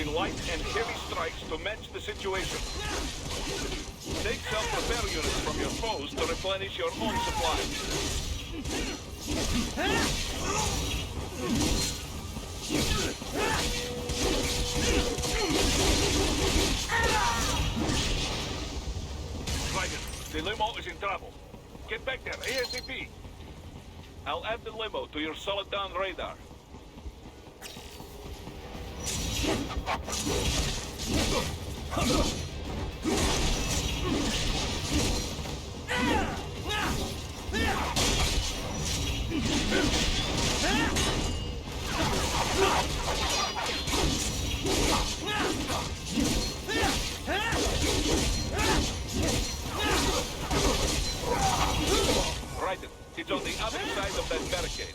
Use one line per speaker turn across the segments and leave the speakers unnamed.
between light and heavy strikes to match the situation. Take self-repair units from your foes to replenish your own supplies. Dragon, the limo is in trouble. Get back there, ASAP. I'll add the limo to your solid down radar. Right, it's on the other side of that barricade.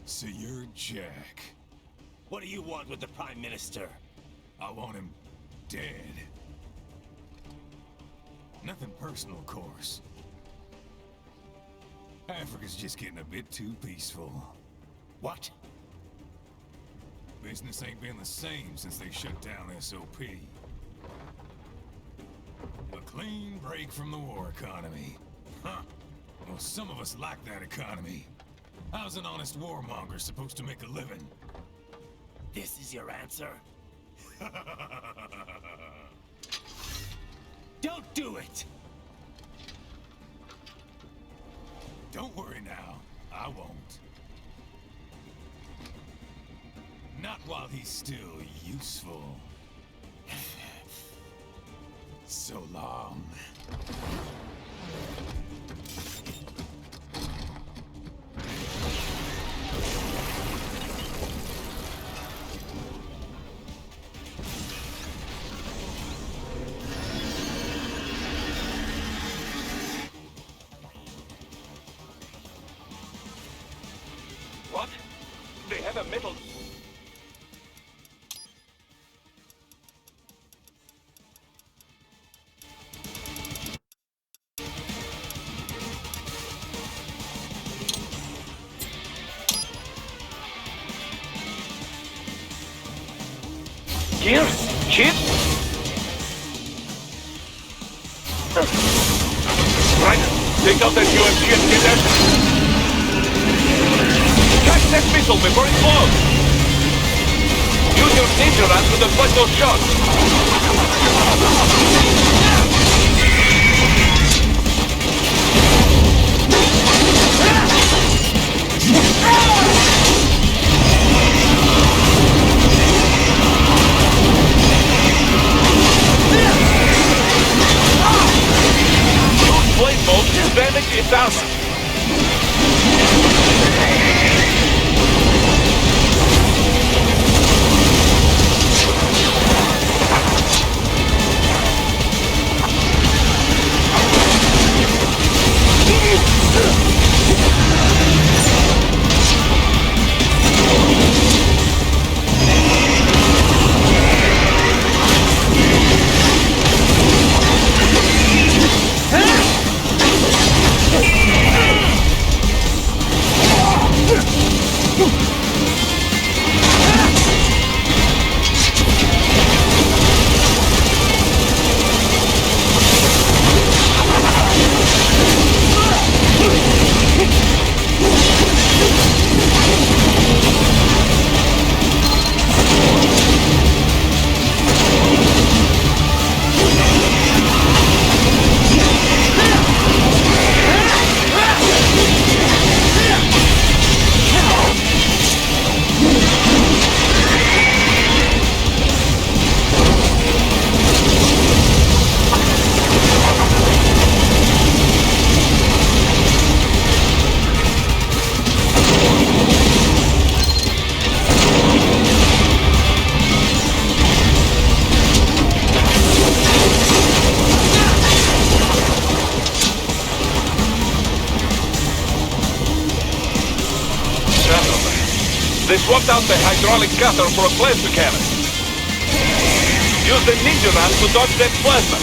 So you're Jack.
What do you want with the Prime Minister?
I want him dead. Nothing personal, of course. Africa's just getting a bit too peaceful.
What?
Business ain't been the same since they shut down SOP. A clean break from the war economy. Huh. Well, some of us like that economy. How's an honest warmonger supposed to make a living?
This is your answer? Don't do it!
Don't worry now. I won't. Not while he's still useful. So long.
a metal... Gears? Chip? Right, take out that UMG and get that. Catch that missile before it blows! Use your ninja run to deflect those shots! Blade mode will damage its armor. They swapped out the hydraulic cutter for a plasma cannon. Use the ninja run to dodge that plasma.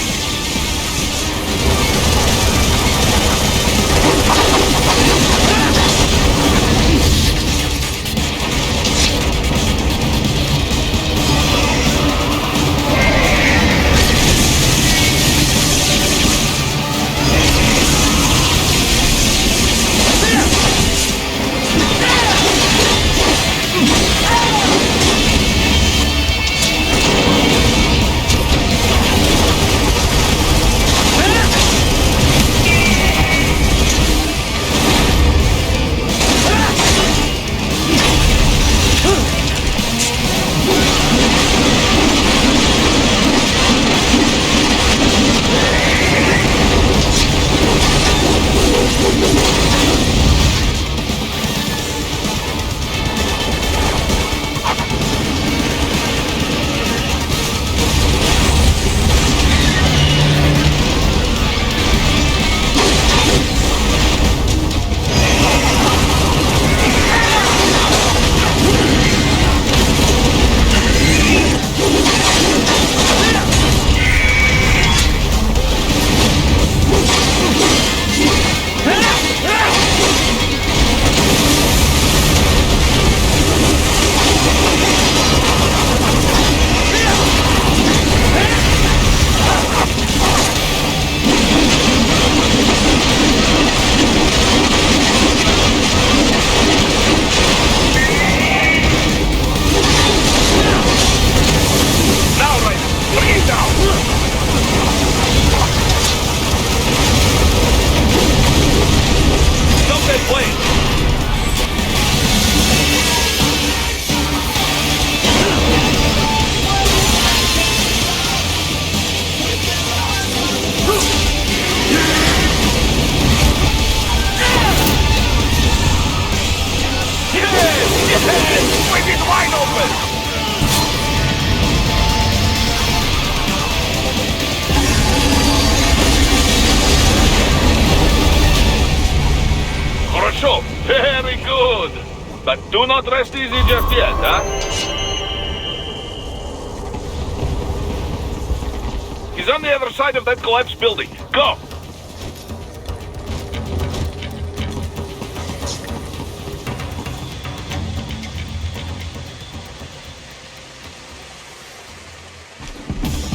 Хорошо. Very good. But do not rest easy just yet, huh? He's on the other side of that collapsed building. Go!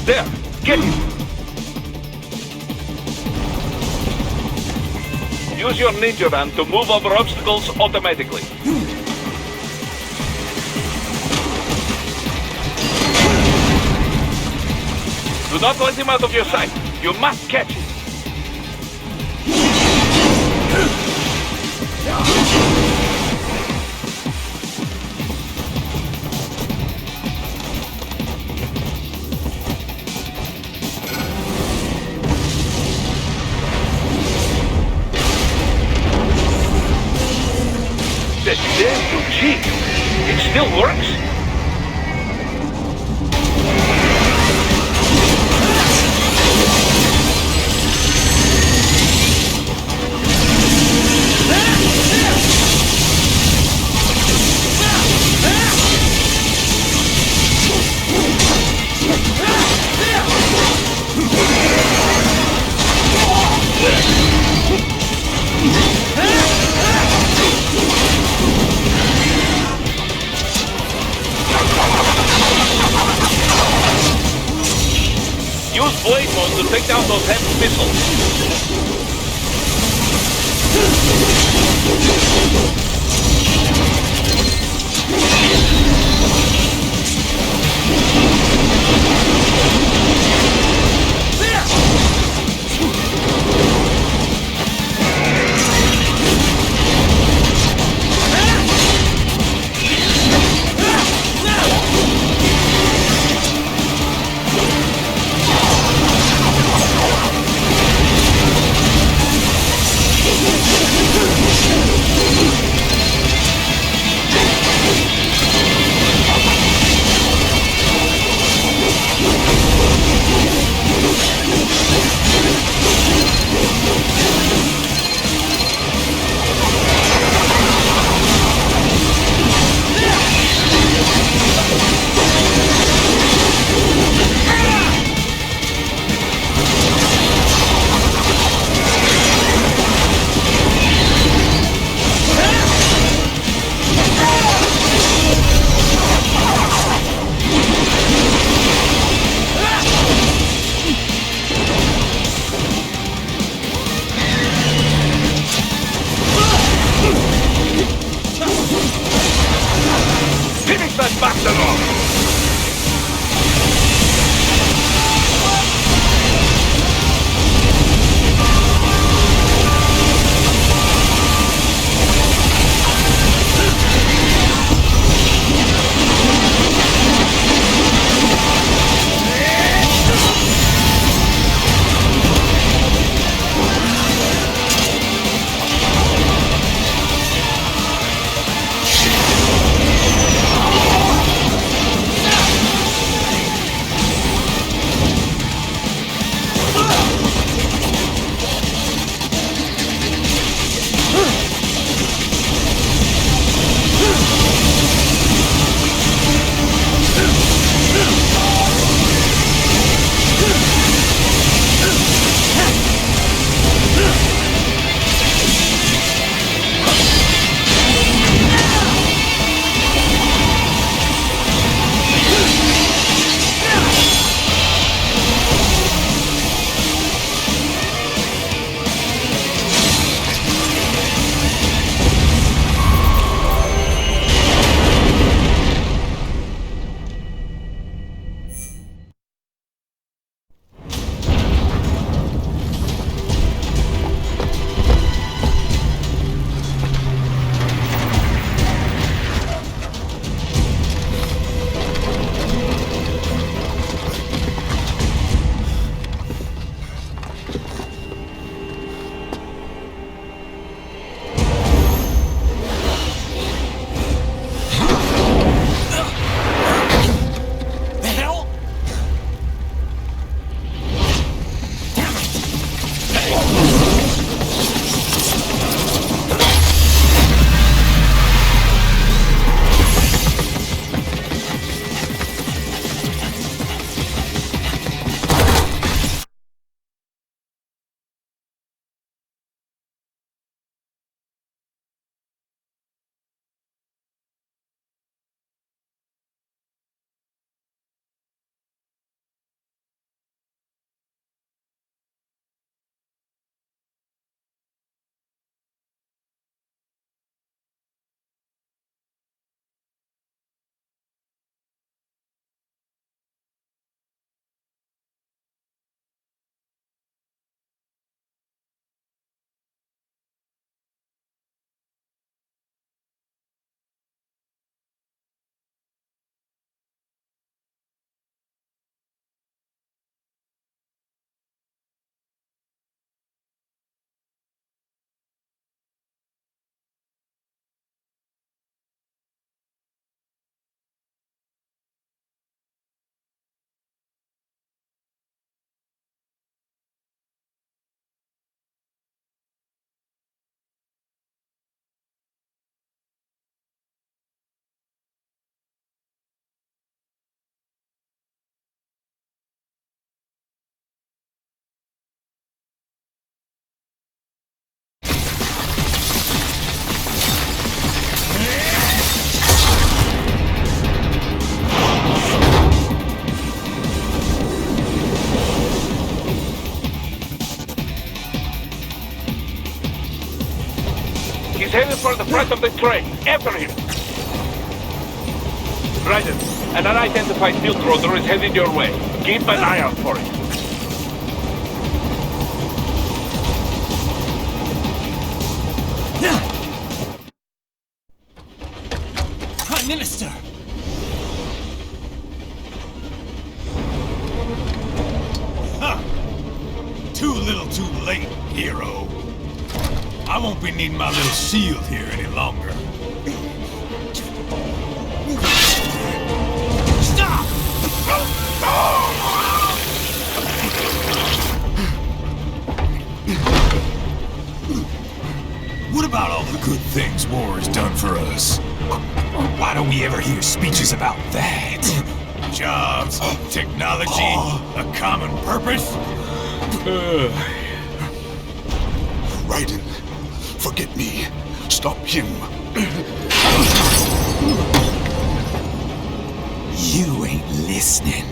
There! Get him! Use your ninja van to move over obstacles automatically. Do not let him out of your sight. You must catch him. That damn you cheat. It still works? Use blade mode to take down those heavy missiles. Finish that bastard off! for the front of the train. After him. Raiden, an unidentified field rotor is headed your way. Keep an eye out for it.
Prime Minister!
Huh. Too little too late, hero. I won't be needing my little shield here any longer.
Stop!
What about all the good things war has done for us? Why don't we ever hear speeches about that? Jobs, technology, a common purpose?
Raiden, forget me. Stop him.
You ain't listening.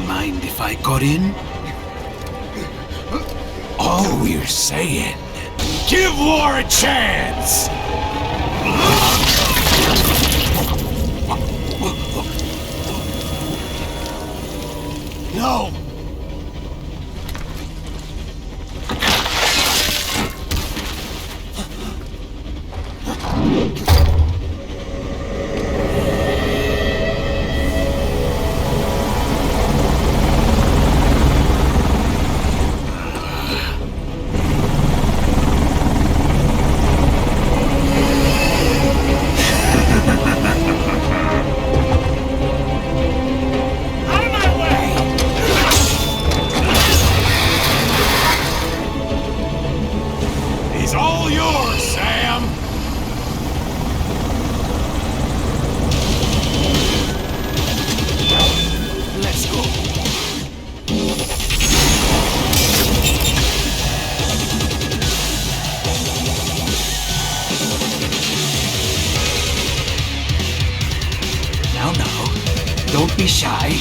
Mind if I got in? All we're saying, give war a chance!
No!
He's all yours, Sam!
Let's go.
Now, don't be shy.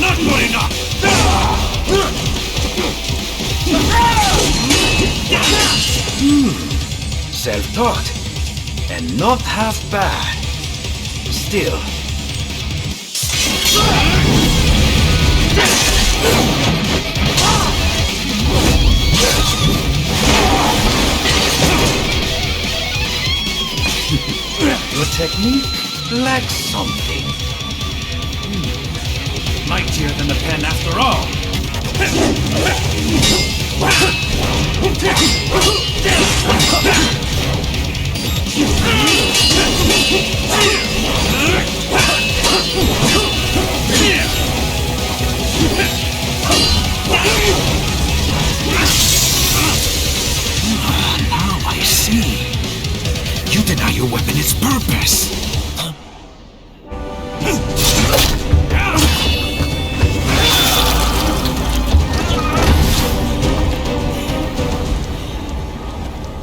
Not good enough!
Self-taught. And not half bad. Still. Your technique lacks something.
Mightier than the pen after all!
Now I see. You deny your weapon its purpose.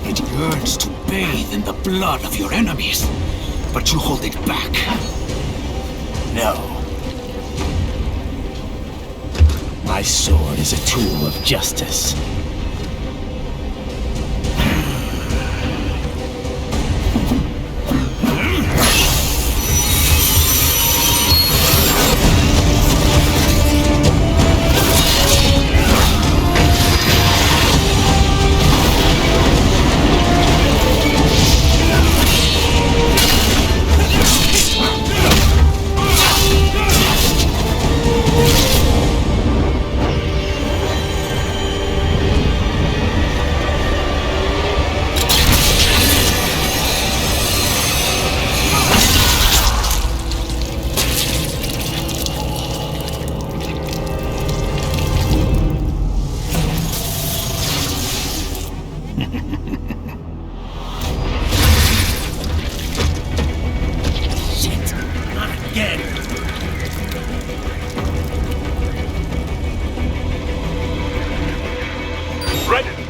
It yearns to bathe in the blood of your enemies, but you hold it back.
No. My sword is a tool of justice.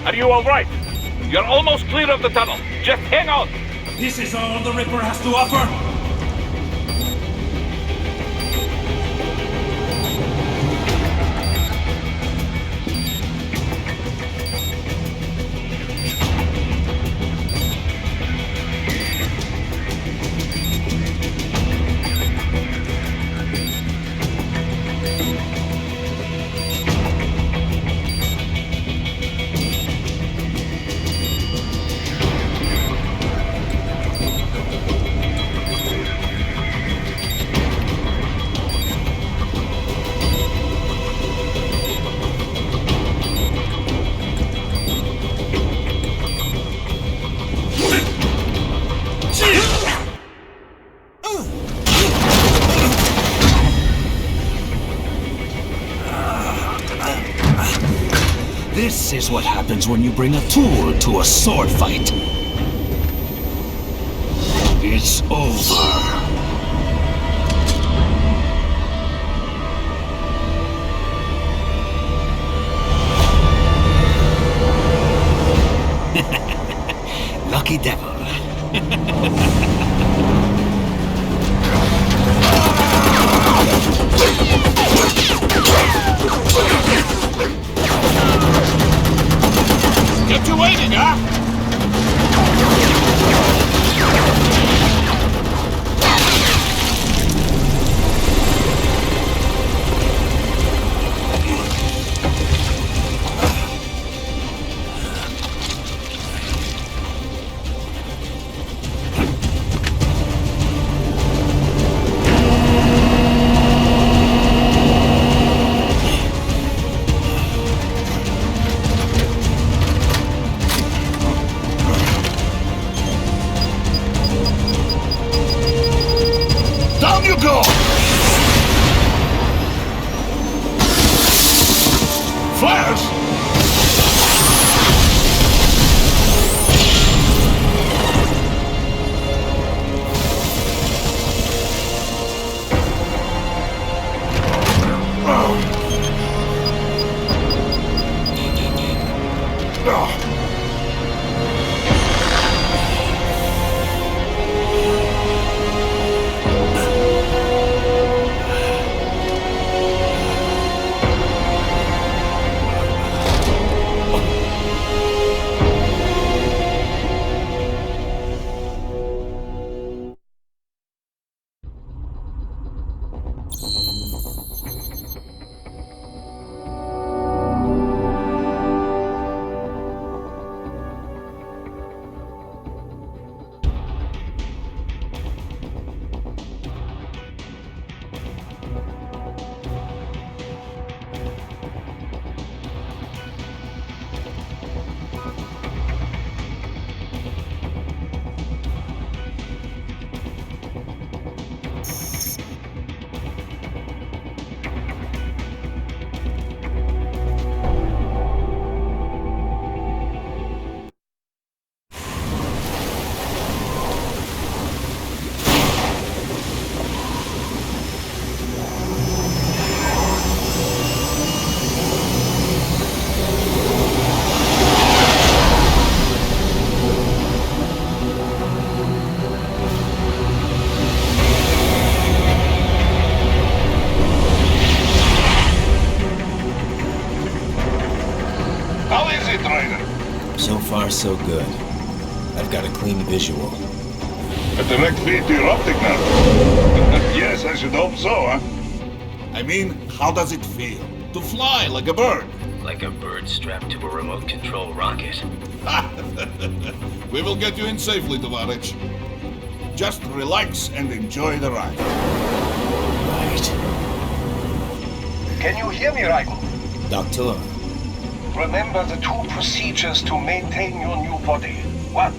Are you all right? You're almost clear of the tunnel. Just hang on.
This is all the Ripper has to offer? This is what happens when you bring a tool to a sword fight. It's over. Lucky devil.
Get you waiting, huh? Down you go! Flares!
So far, so good. I've got a clean visual.
A direct feed to your optic nerve. Yes, I should hope so, huh? I mean, how does it feel? To fly like a bird?
Like a bird strapped to a remote control rocket.
We will get you in safely, Tovarich. Just relax and enjoy the ride.
Right.
Can you hear me, Raiden?
Doctor.
Remember the 2 procedures to maintain your new body. 1.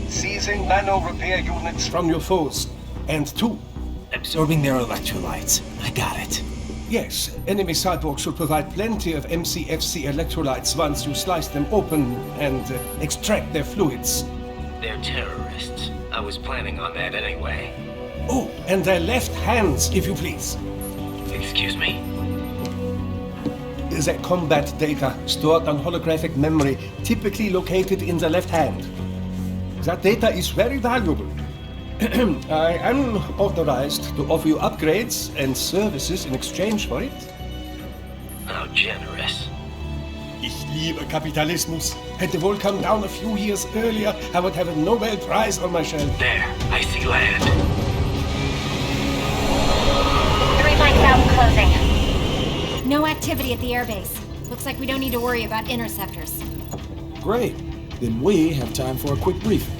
Seizing nano repair units from your foes. And 2.
Absorbing their electrolytes. I got it.
Yes, enemy cyborgs should provide plenty of MCFC electrolytes once you slice them open and extract their fluids.
They're terrorists. I was planning on that anyway.
Oh, and their left hands, if you please.
Excuse me?
The combat data stored on holographic memory, typically located in the left hand. That data is very valuable. I am authorized to offer you upgrades and services in exchange for it.
How generous.
Ich liebe Kapitalismus. Hätte wohl come down a few years earlier, I would have a Nobel Prize on my shelf.
There, I see land.
3 mics out closing. No activity at the airbase. Looks like we don't need to worry about interceptors.
Great. Then we have time for a quick briefing.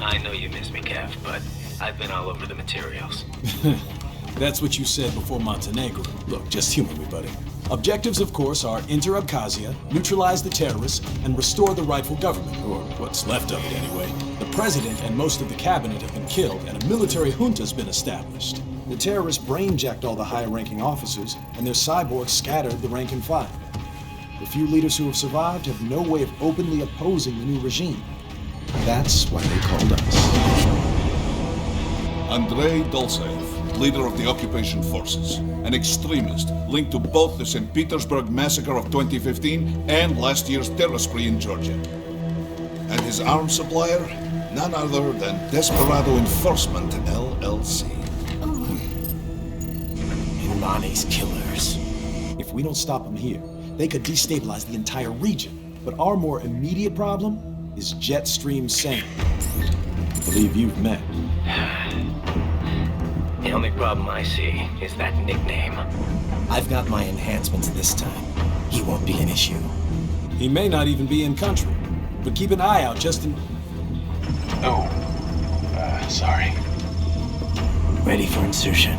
I know you miss me, Kev, but I've been all over the materials.
That's what you said before Montenegro. Look, just humor me, buddy. Objectives, of course, are enter Abkhazia, neutralize the terrorists, and restore the rightful government, or what's left of it anyway. The president and most of the cabinet have been killed, and a military junta's been established. The terrorists brainjacked all the high-ranking officers, and their cyborgs scattered the rank and file. The few leaders who have survived have no way of openly opposing the new regime. That's why they called us.
Andrei Dolzaev, leader of the occupation forces, an extremist linked to both the St. Petersburg massacre of 2015 and last year's terror spree in Georgia. And his arms supplier, none other than Desperado Enforcement, LLC.
Ilmani's killers. If we don't stop them here, they could destabilize the entire region. But our more immediate problem is Jetstream Sane. I believe you've met.
The only problem I see is that nickname.
I've got my enhancements this time. He won't be an issue.
He may not even be in country, but keep an eye out just in...
Sorry.
Ready for insertion.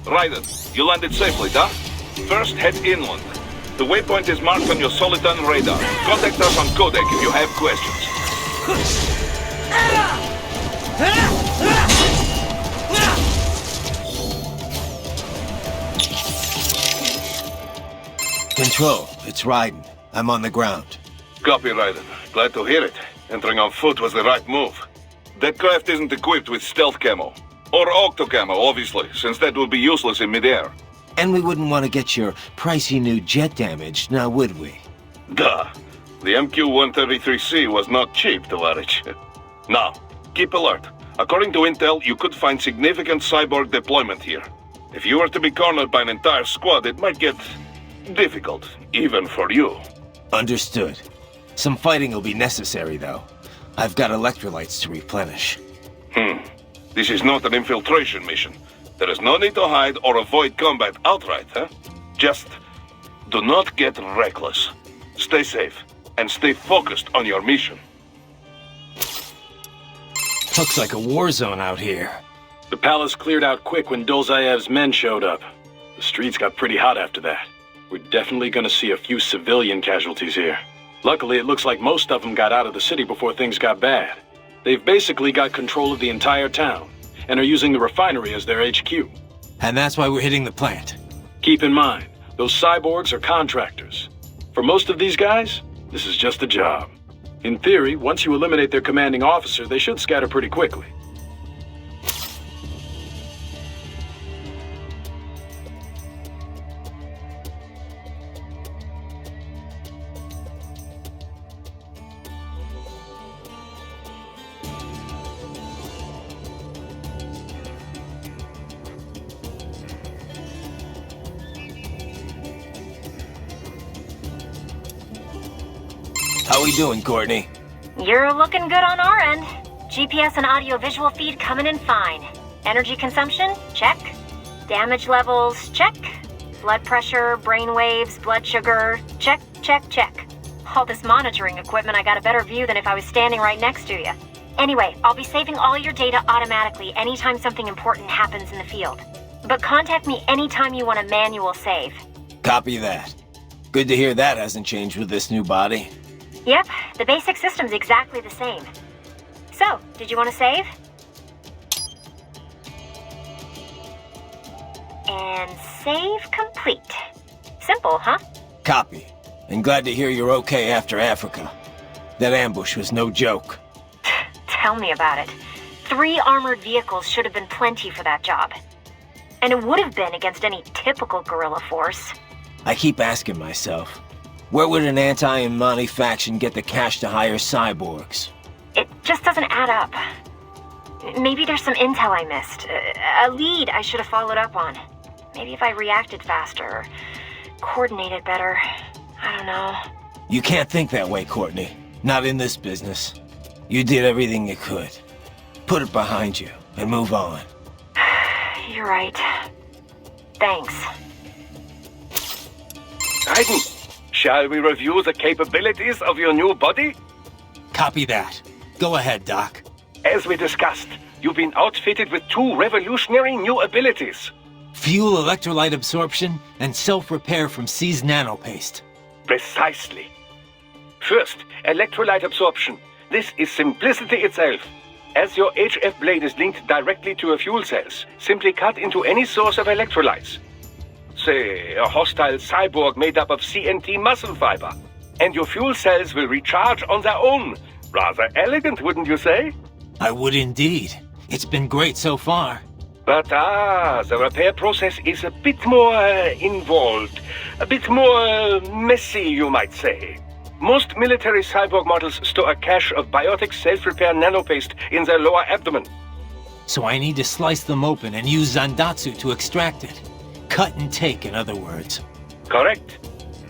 Raiden, you landed safely, huh? First, head inland. The waypoint is marked on your Soliton radar. Contact us on codec if you have questions.
Control, it's Raiden. I'm on the ground.
Copy, Raiden. Glad to hear it. Entering on foot was the right move. That craft isn't equipped with stealth camo. Or octo camo, obviously, since that would be useless in midair.
And we wouldn't want to get your pricey new jet damaged, now would we?
Duh. The MQ-133C was not cheap, Tovarich. Now, keep alert. According to intel, you could find significant cyborg deployment here. If you were to be cornered by an entire squad, it might get difficult, even for you.
Understood. Some fighting will be necessary, though. I've got electrolytes to replenish.
This is not an infiltration mission. There is no need to hide or avoid combat outright, huh? Just do not get reckless. Stay safe and stay focused on your mission.
Looks like a war zone out here.
The palace cleared out quick when Dolzayev's men showed up. The streets got pretty hot after that. We're definitely gonna see a few civilian casualties here. Luckily, it looks like most of them got out of the city before things got bad. They've basically got control of the entire town, and are using the refinery as their HQ.
And that's why we're hitting the plant.
Keep in mind, those cyborgs are contractors. For most of these guys, this is just a job. In theory, once you eliminate their commanding officer, they should scatter pretty quickly.
How we doing, Courtney?
You're looking good on our end. GPS and audio-visual feed coming in fine. Energy consumption? Check. Damage levels? Check. Blood pressure, brain waves, blood sugar? Check, check, check. All this monitoring equipment, I got a better view than if I was standing right next to you. Anyway, I'll be saving all your data automatically anytime something important happens in the field. But contact me anytime you want a manual save.
Copy that. Good to hear that hasn't changed with this new body.
Yep, the basic system's exactly the same. So, did you want to save? And save complete. Simple, huh?
Copy. And glad to hear you're okay after Africa. That ambush was no joke.
Tell me about it. 3 armored vehicles should have been plenty for that job. And it would have been against any typical guerrilla force.
I keep asking myself, where would an anti-Imani faction get the cash to hire cyborgs?
It just doesn't add up. Maybe there's some intel I missed. A lead I should have followed up on. Maybe if I reacted faster, or coordinated better. I don't know.
You can't think that way, Courtney. Not in this business. You did everything you could. Put it behind you and move on.
You're right. Thanks.
Titan, shall we review the capabilities of your new body?
Copy that. Go ahead, Doc.
As we discussed, you've been outfitted with 2 revolutionary new abilities.
Fuel electrolyte absorption and self-repair from C's nanopaste.
Precisely. First, electrolyte absorption. This is simplicity itself. As your HF blade is linked directly to your fuel cells, simply cut into any source of electrolytes. Say, a hostile cyborg made up of CNT muscle fiber. And your fuel cells will recharge on their own. Rather elegant, wouldn't you say?
I would indeed. It's been great so far.
But the repair process is a bit more involved. A bit more messy, you might say. Most military cyborg models store a cache of biotic self-repair nanopaste in their lower abdomen.
So I need to slice them open and use Zandatsu to extract it. Cut and take, in other words.
Correct.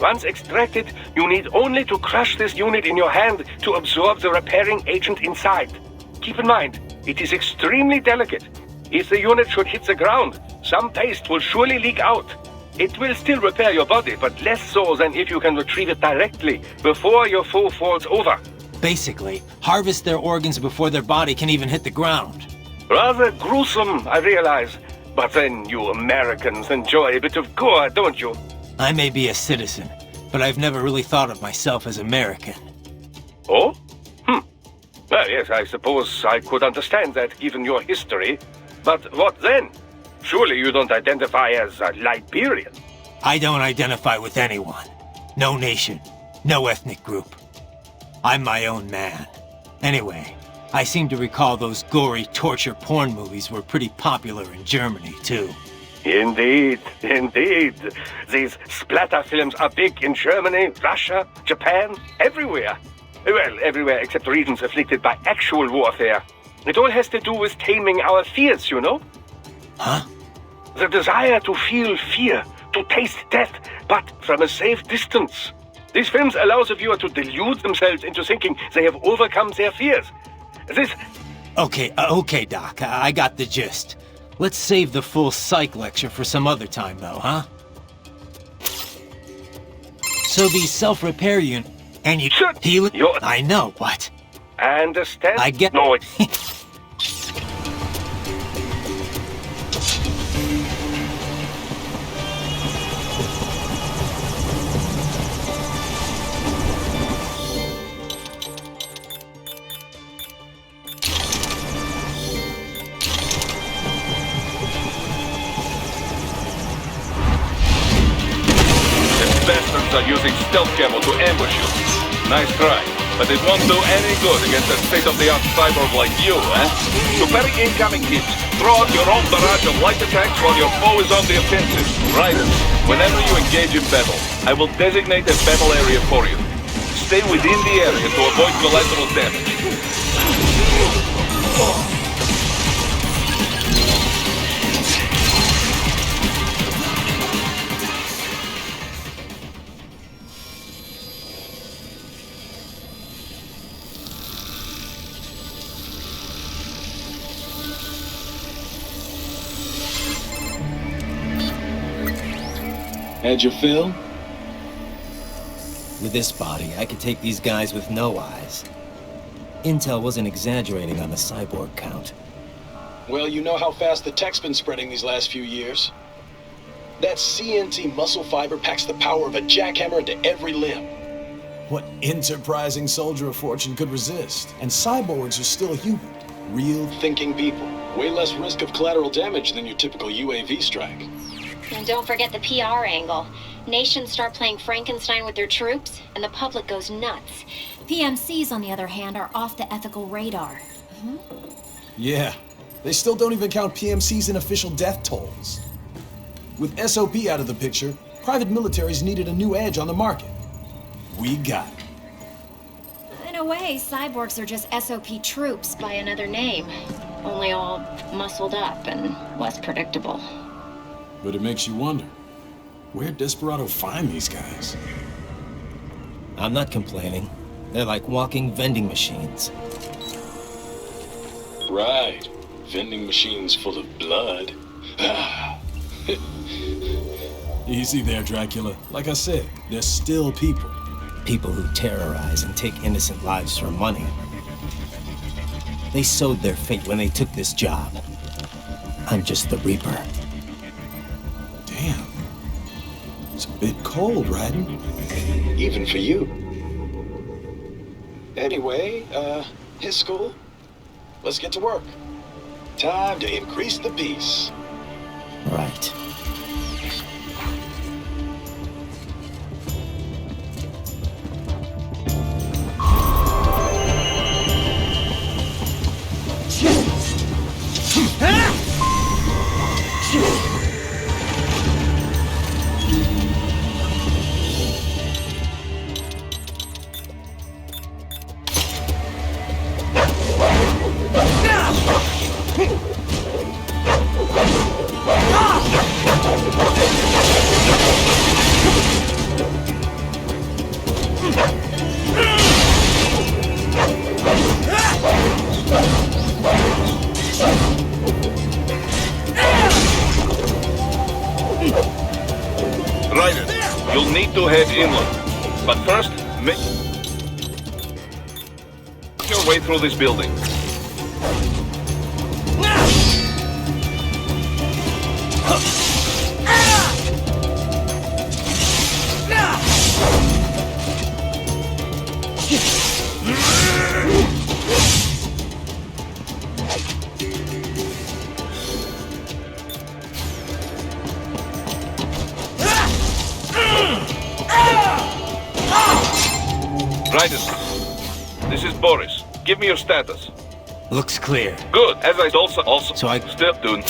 Once extracted, you need only to crush this unit in your hand to absorb the repairing agent inside. Keep in mind, it is extremely delicate. If the unit should hit the ground, some paste will surely leak out. It will still repair your body, but less so than if you can retrieve it directly before your foe falls over.
Basically, harvest their organs before their body can even hit the ground.
Rather gruesome, I realize. But then you Americans enjoy a bit of gore, don't you?
I may be a citizen, but I've never really thought of myself as American.
Oh? Well, yes, I suppose I could understand that given your history. But what then? Surely you don't identify as a Liberian.
I don't identify with anyone. No nation. No ethnic group. I'm my own man. Anyway, I seem to recall those gory torture porn movies were pretty popular in Germany, too.
Indeed, indeed. These splatter films are big in Germany, Russia, Japan, everywhere. Well, everywhere except regions afflicted by actual warfare. It all has to do with taming our fears, you know?
Huh?
The desire to feel fear, to taste death, but from a safe distance. These films allow the viewer to delude themselves into thinking they have overcome their fears. This...
Okay, Doc, I got the gist. Let's save the full psych lecture for some other time, though, huh? So these self-repair units... And you...
Sure.
Heal it?
You're...
I know, what?
Understand?
I get...
No, are using stealth camo to ambush you. Nice try, but it won't do any good against a state-of-the-art cyborg like you, eh? To parry incoming hits, throw out your own barrage of light attacks while your foe is on the offensive. Riders, whenever you engage in battle, I will designate a battle area for you. Stay within the area to avoid collateral damage.
Had your fill?
With this body, I could take these guys with no eyes. Intel wasn't exaggerating on the cyborg count.
Well, you know how fast the tech's been spreading these last few years. That CNT muscle fiber packs the power of a jackhammer into every limb. What enterprising soldier of fortune could resist? And cyborgs are still human. Real thinking people. Way less risk of collateral damage than your typical UAV strike.
And don't forget the PR angle. Nations start playing Frankenstein with their troops, and the public goes nuts. PMCs, on the other hand, are off the ethical radar.
Yeah, they still don't even count PMCs in official death tolls. With SOP out of the picture, private militaries needed a new edge on the market. We got it.
In a way, cyborgs are just SOP troops by another name. Only all muscled up and less predictable.
But it makes you wonder, where'd Desperado find these guys?
I'm not complaining. They're like walking vending machines.
Right. Vending machines full of blood. Easy there, Dracula. Like I said, they're still people.
People who terrorize and take innocent lives for money. They sowed their fate when they took this job. I'm just the Reaper.
Damn. It's a bit cold, Raiden. Even for you. Anyway, his school? Let's get to work. Time to increase the peace.
Right.
You'll need to head inland. But first, make your way through this building. Raiden, this is Boris. Give me your status.
Looks clear.
Good. As I also
So I...
still doing.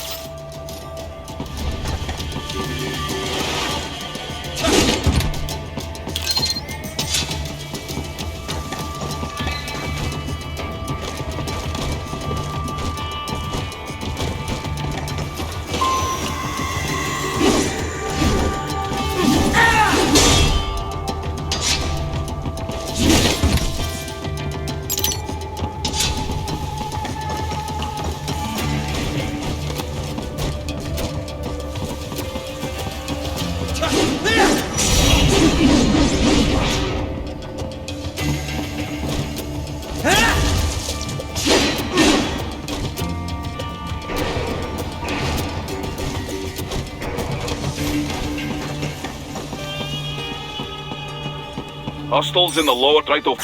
Hostiles in the lower right of...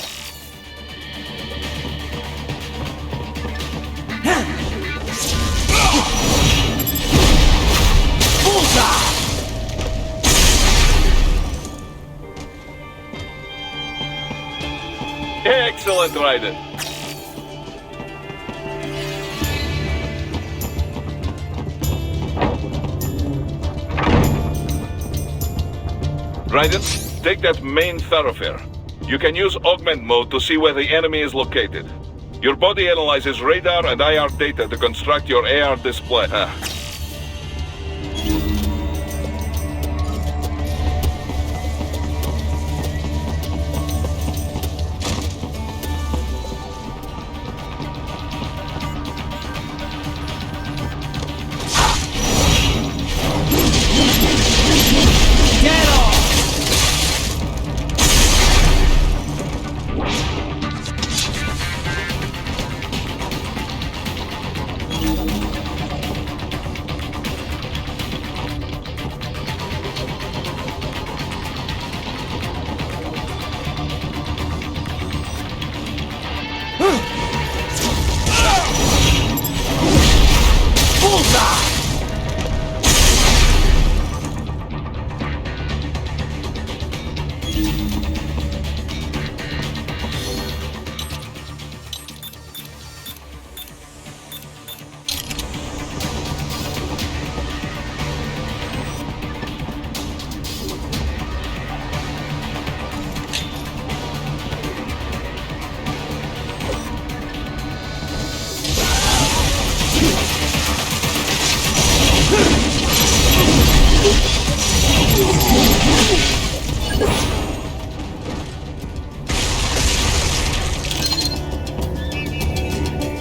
Excellent, Raiden. Raiden, take that main thoroughfare. You can use augment mode to see where the enemy is located. Your body analyzes radar and IR data to construct your AR display.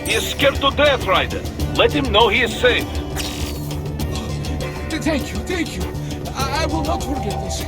He is scared to death, Raiden. Let him know he is safe.
Thank you. I will not forget this.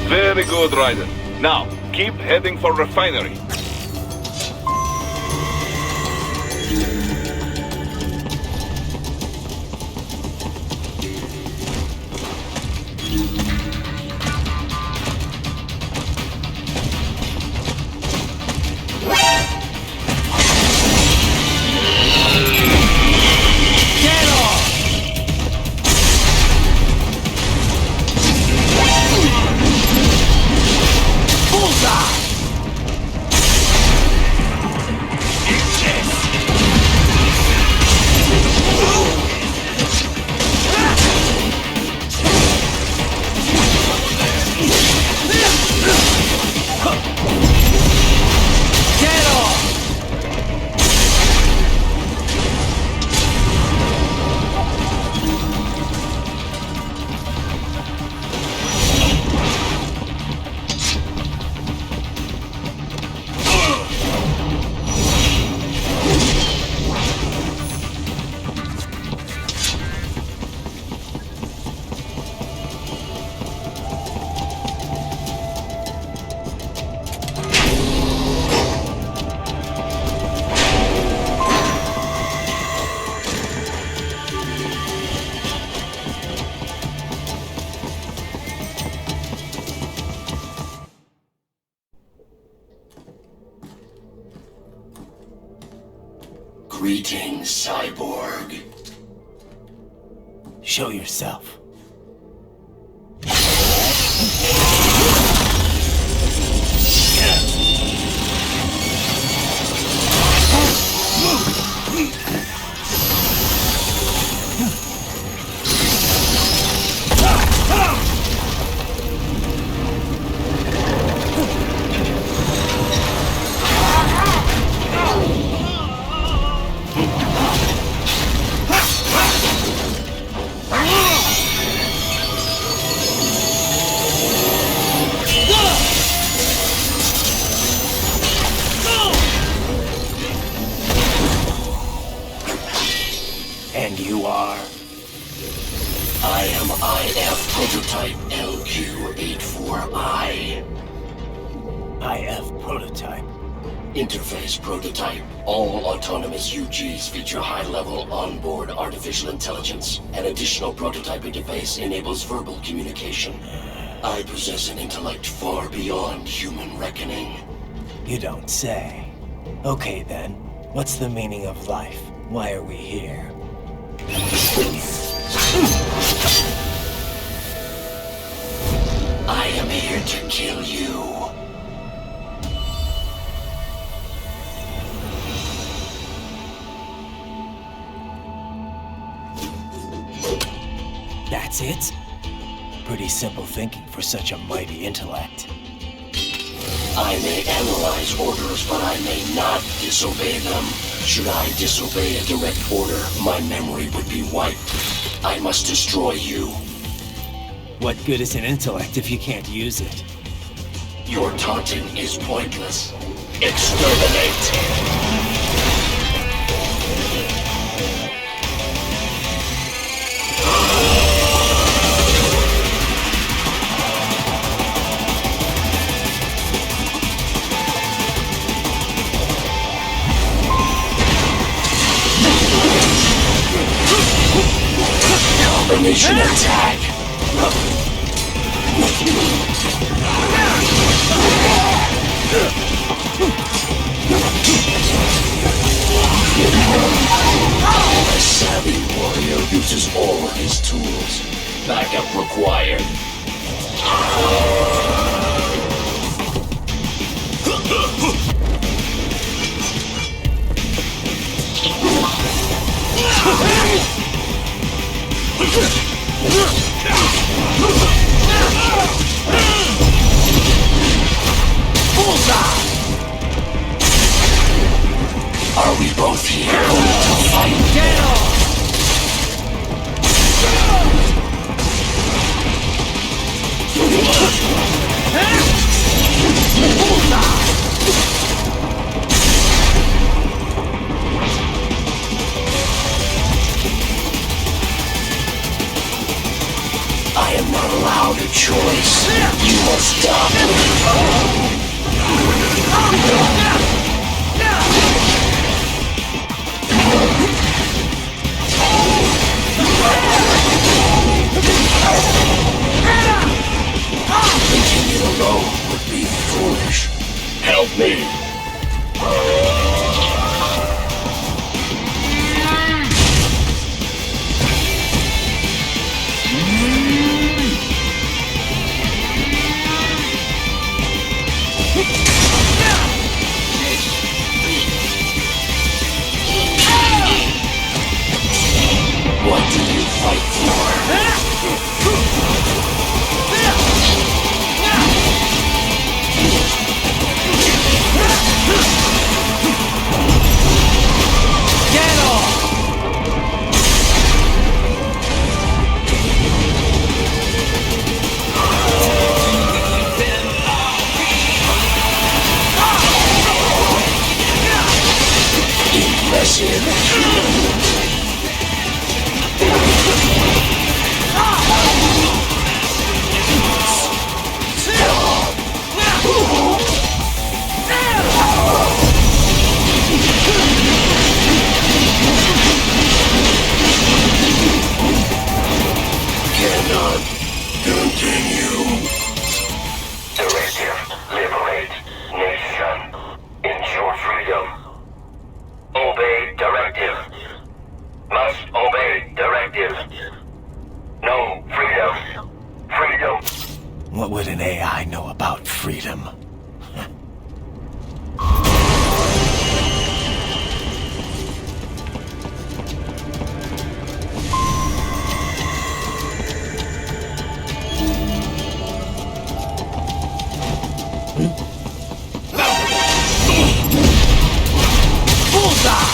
Very good, Raiden. Now, keep heading for refinery.
Greetings, cyborg.
Show yourself.
LQ-84I.
IF prototype.
Interface prototype. All autonomous UGs feature high-level onboard artificial intelligence. An additional prototype interface enables verbal communication. I possess an intellect far beyond human reckoning.
You don't say. Okay then, what's the meaning of life? Why are we here?
I am here to kill you.
That's it? Pretty simple thinking for such a mighty intellect.
I may analyze orders, but I may not disobey them. Should I disobey a direct order, my memory would be wiped. I must destroy you.
What good is an intellect if you can't use it?
Your taunting is pointless. Exterminate! Combination attack. A savvy warrior uses all of his tools. Backup required. Bullseye! Are we both here to fight? Get off! Bullseye! I am not allowed a choice. You must stop me. Continue alone would be foolish. Help me. What do you fight for? Get off! Impressive. Cannot continue. Directive, liberate nation. Ensure freedom. Obey directive. Must obey directive. No freedom. Freedom.
What would an AI know about freedom?
Bullseye!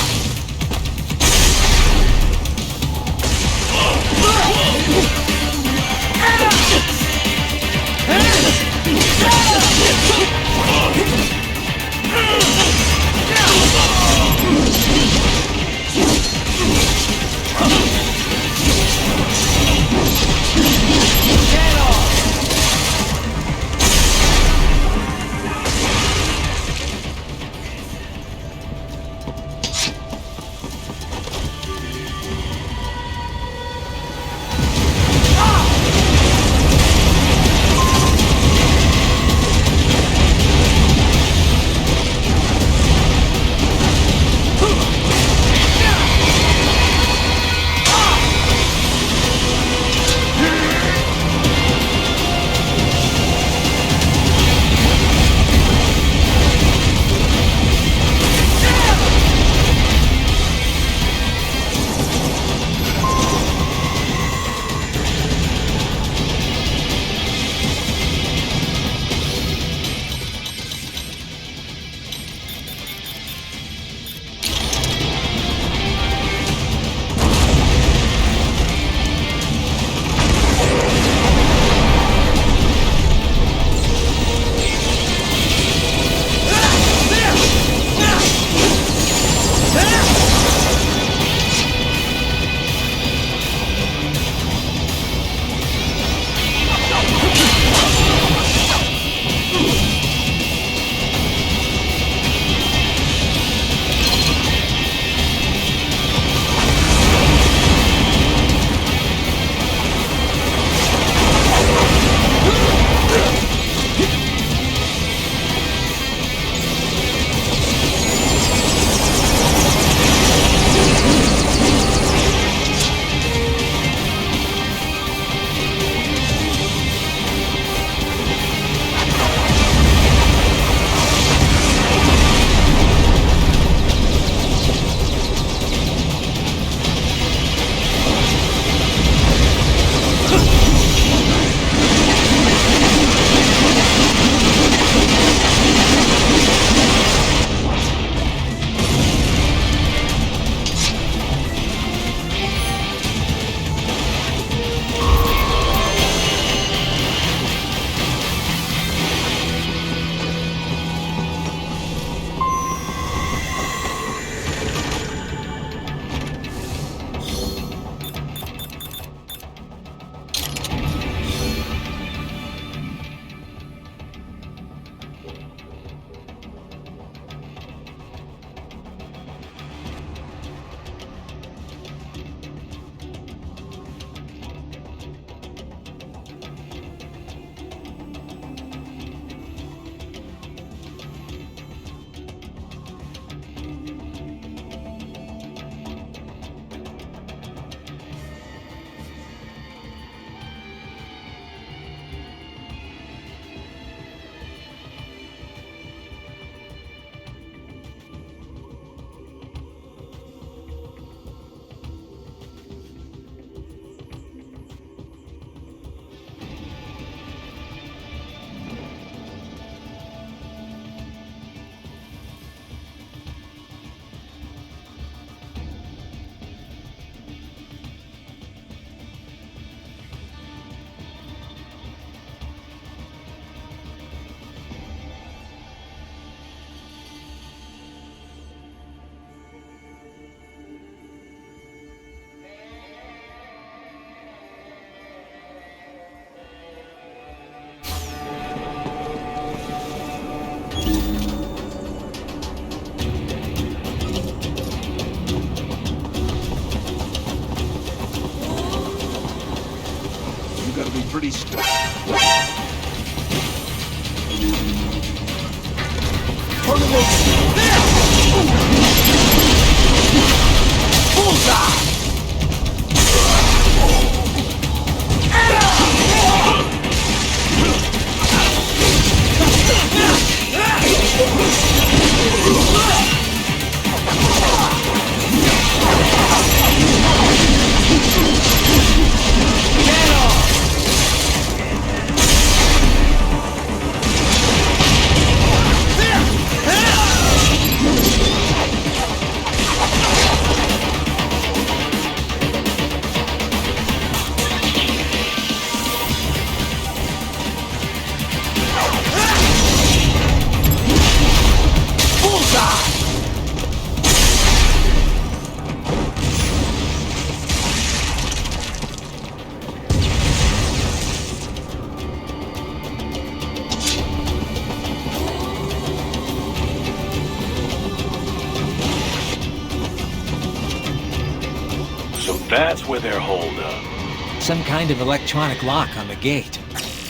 That's where they're holed up.
Some kind of electronic lock on the gate.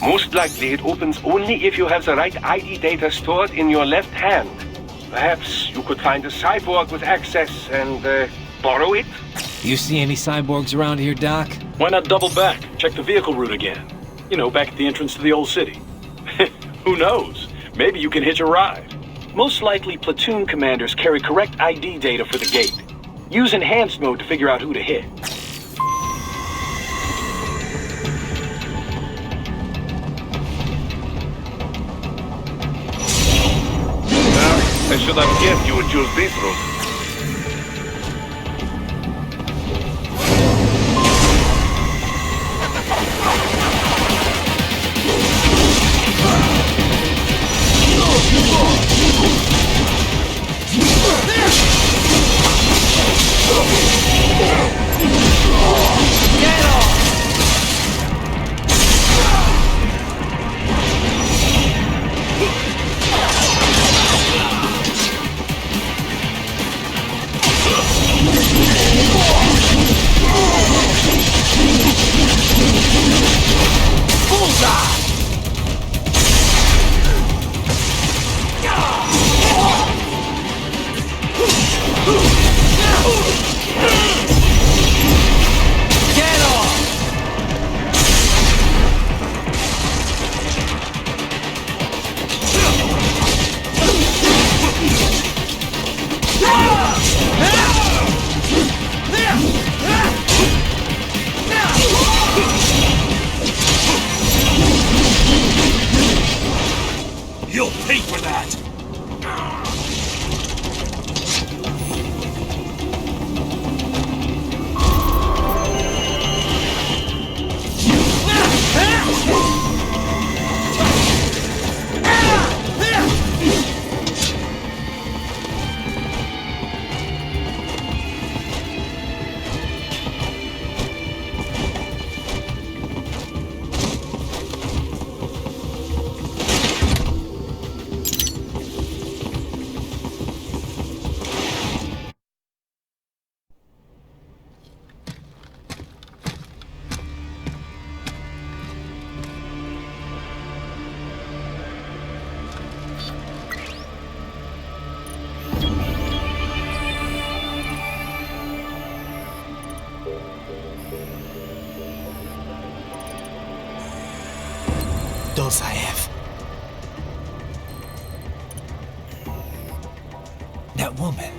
Most likely it opens only if you have the right ID data stored in your left hand. Perhaps you could find a cyborg with access and borrow it?
You see any cyborgs around here, Doc?
Why not double back? Check the vehicle route again. You know, back at the entrance to the old city. Who knows? Maybe you can hitch a ride. Most likely platoon commanders carry correct ID data for the gate. Use enhanced mode to figure out who to hit.
I should have guessed you would choose this route.
You'll pay for that!
Dolzaev. That woman.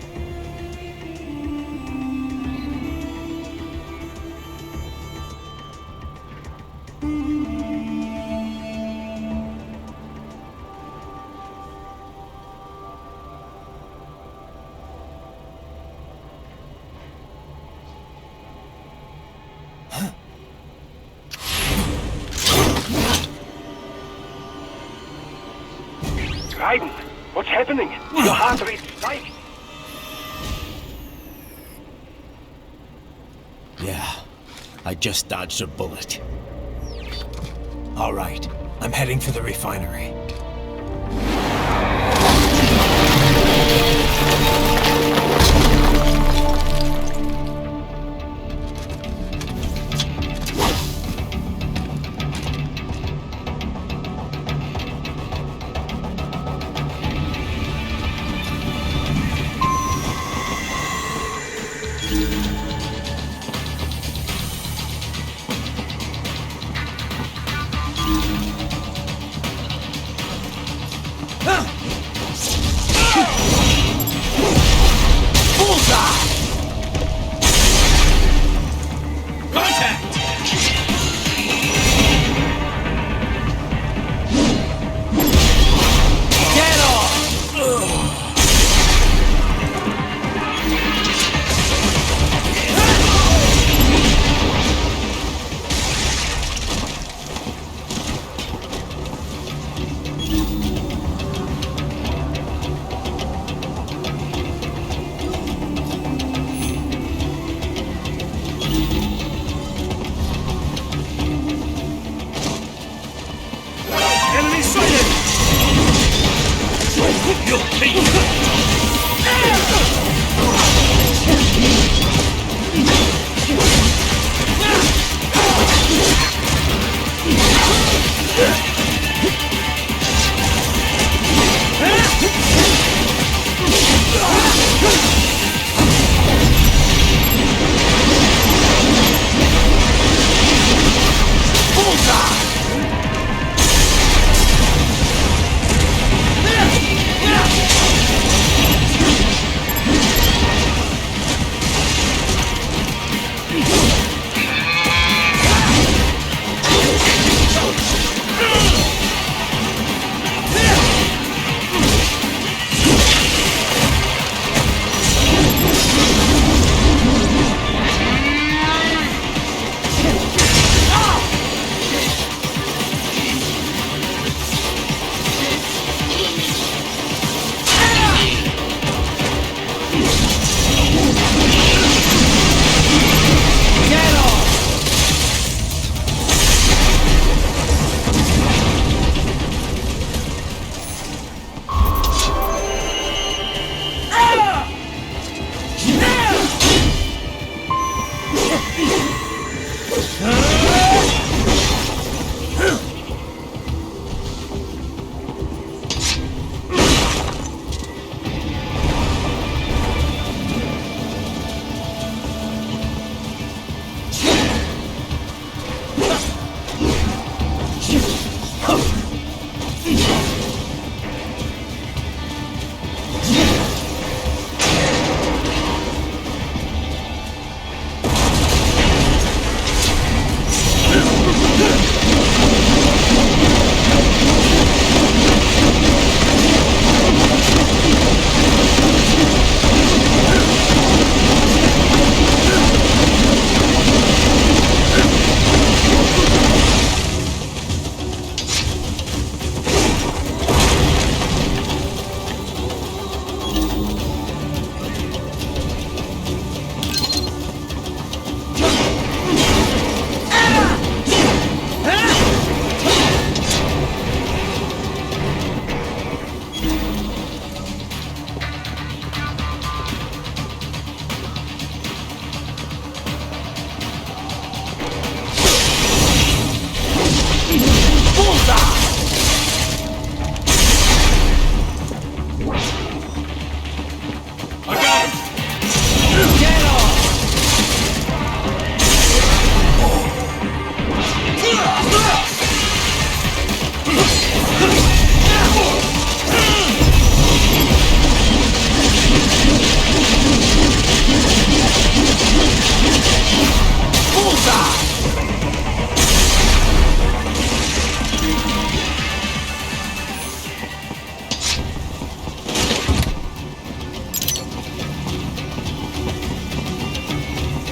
Raiden, what's happening? Your heart rate spiked.
Yeah, I just dodged a bullet.
All right, I'm heading for the refinery.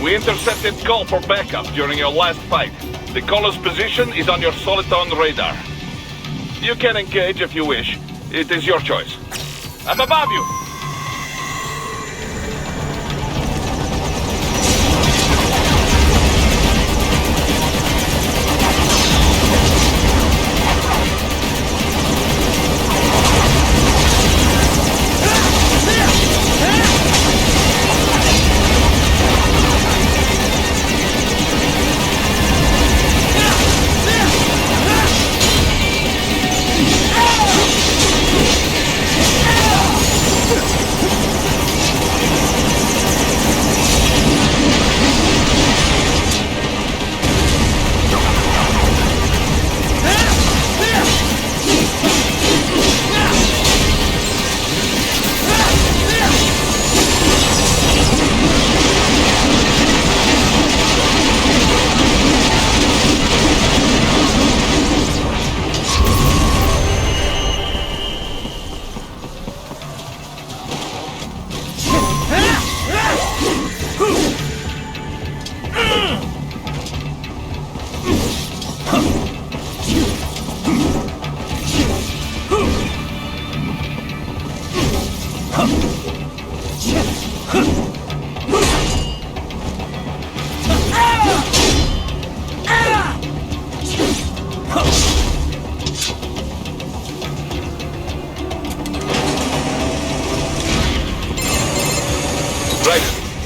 We intercepted call for backup during your last fight. The caller's position is on your Soliton radar. You can engage if you wish. It is your choice. I'm above you!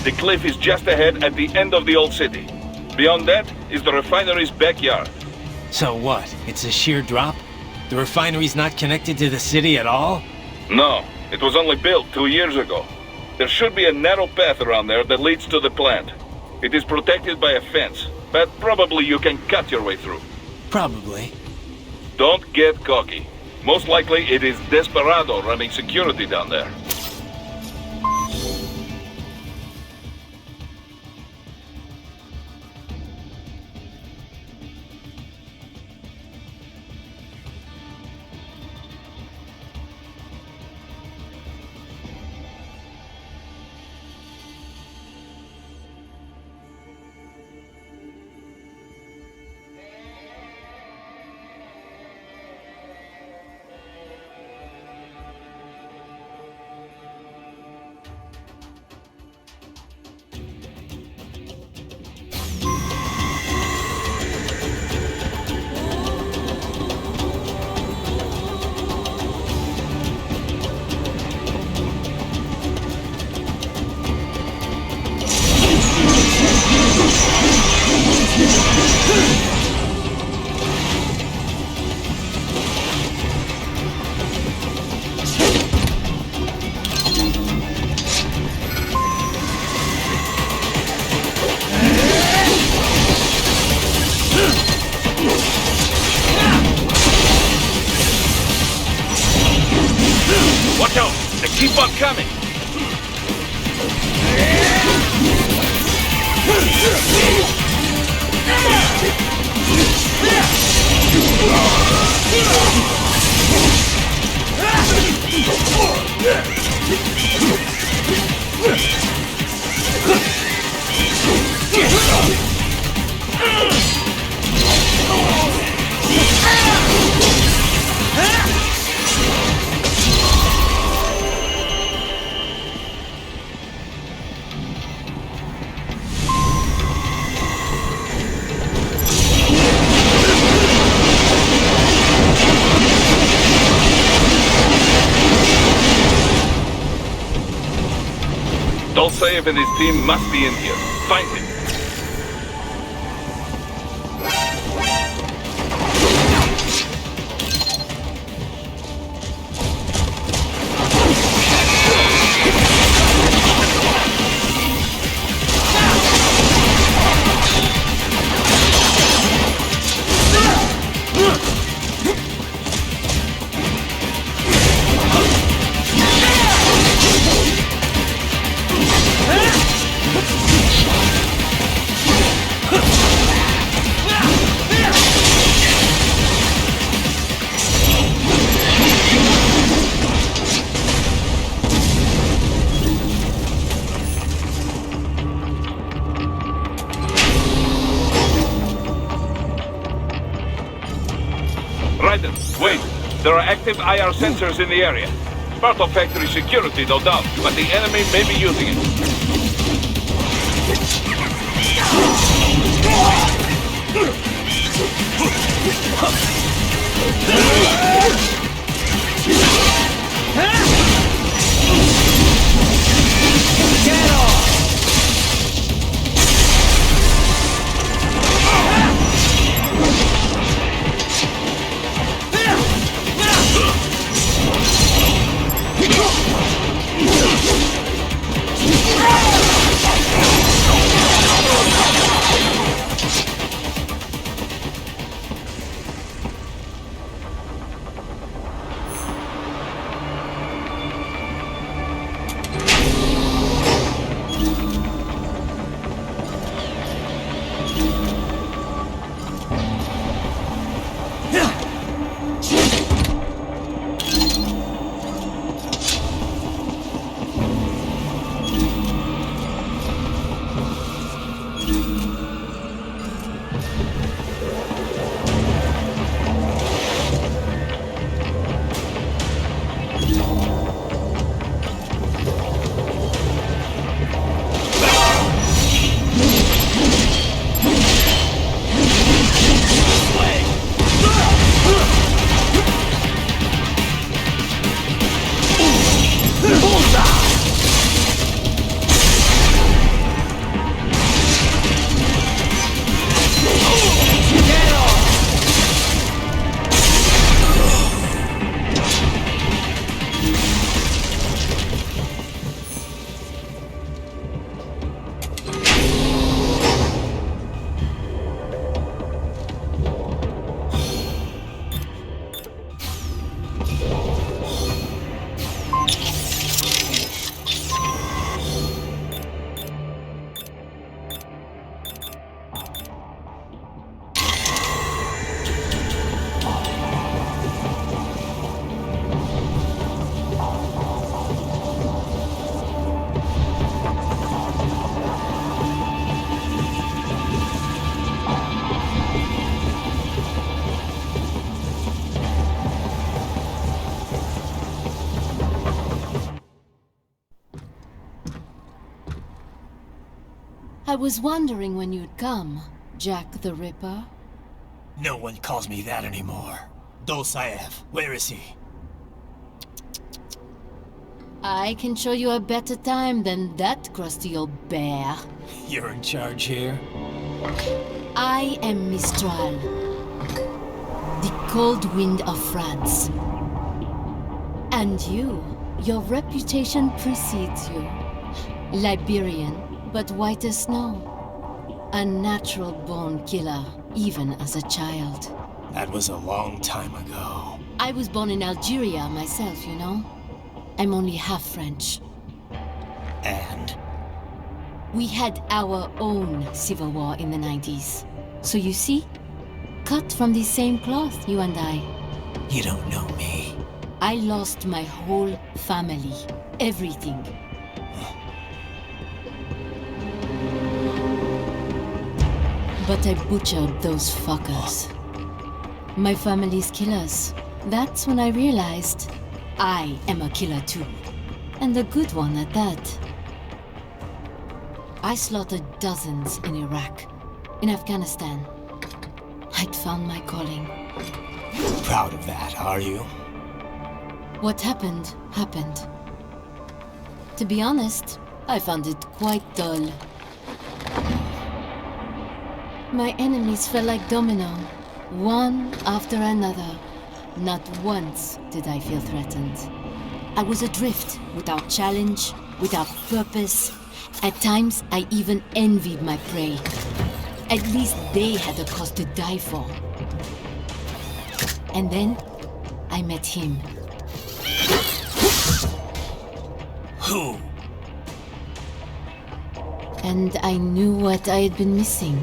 The cliff is just ahead at the end of the old city. Beyond that is the refinery's backyard.
So what? It's a sheer drop? The refinery's not connected to the city at all?
No, it was only built 2 years ago. There should be a narrow path around there that leads to the plant. It is protected by a fence, but probably you can cut your way through.
Probably.
Don't get cocky. Most likely it is Desperado running security down there. Watch out! They keep on coming! Dolceev and his team must be in here. Find him. Raiden, wait. There are active IR sensors in the area. Part of factory security, no doubt, but the enemy may be using it.
Get off!
I was wondering when you'd come, Jack the Ripper.
No one calls me that anymore. Dolsaev, where is he?
I can show you a better time than that crusty old bear.
You're in charge here?
I am Mistral, the cold wind of France. And your reputation precedes you. Liberian, but white as snow. A natural-born killer, even as a child.
That was a long time ago.
I was born in Algeria myself, you know? I'm only half French.
And?
We had our own civil war in the 90s. So you see? Cut from the same cloth, you and I.
You don't know me.
I lost my whole family. Everything. But I butchered those fuckers. My family's killers. That's when I realized I am a killer too. And a good one at that. I slaughtered dozens in Iraq, in Afghanistan. I'd found my calling.
Proud of that, are you?
What happened, happened. To be honest, I found it quite dull. My enemies fell like domino, one after another. Not once did I feel threatened. I was adrift, without challenge, without purpose. At times, I even envied my prey. At least they had a cause to die for. And then, I met him.
Who?
And I knew what I had been missing.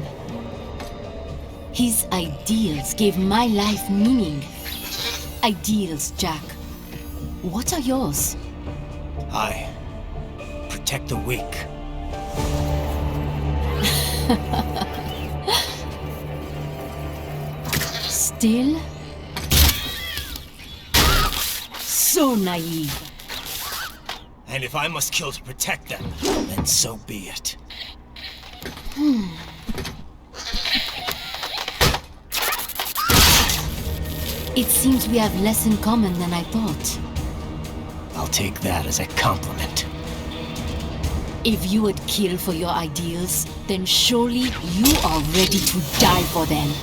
His ideals gave my life meaning. Ideals, Jack. What are yours?
I protect the weak.
Still? So naive.
And if I must kill to protect them, then so be it.
It seems we have less in common than I thought.
I'll take that as a compliment.
If you would kill for your ideals, then surely you are ready to die for them.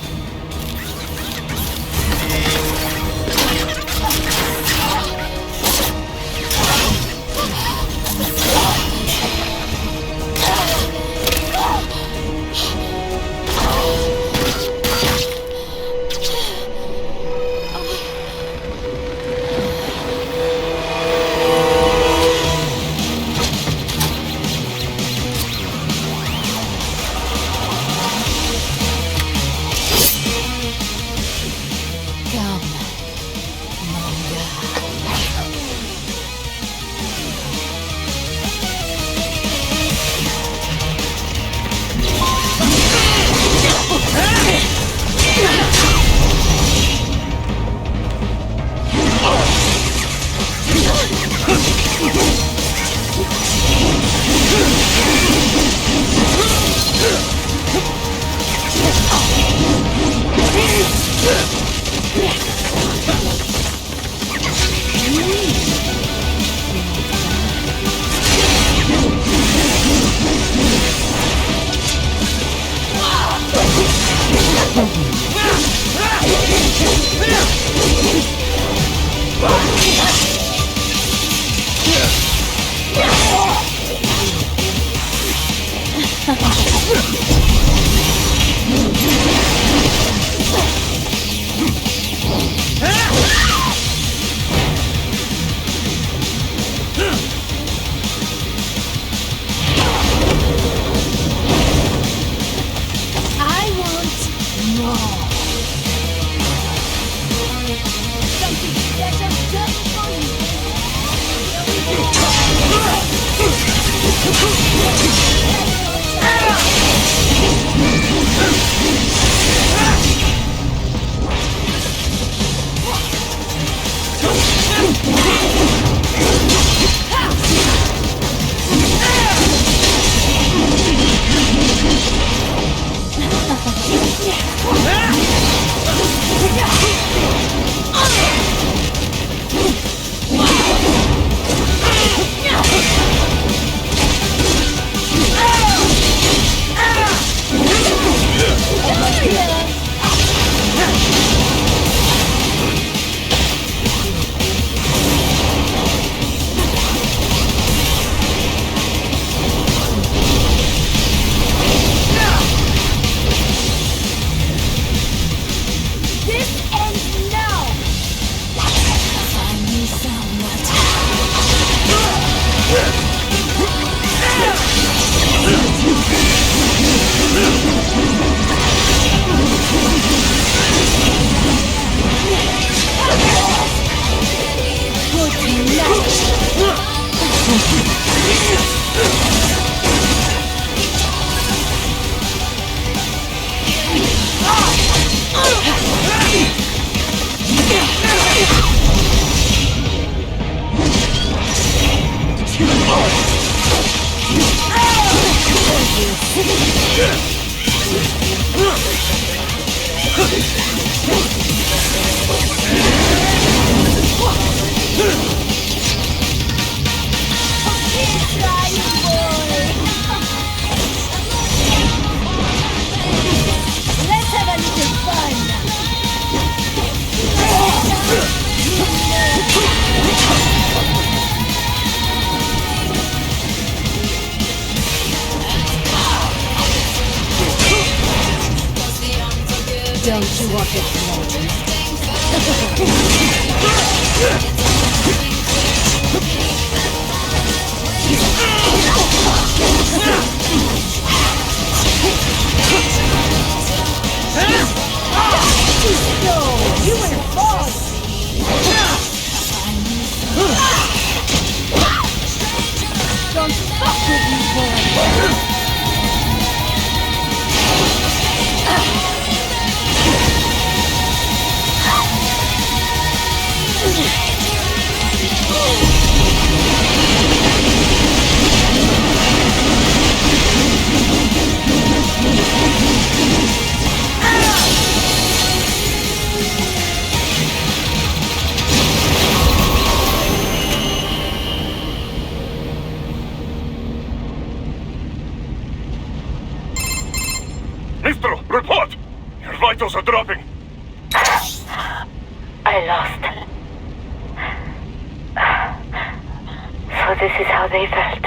this is how they felt.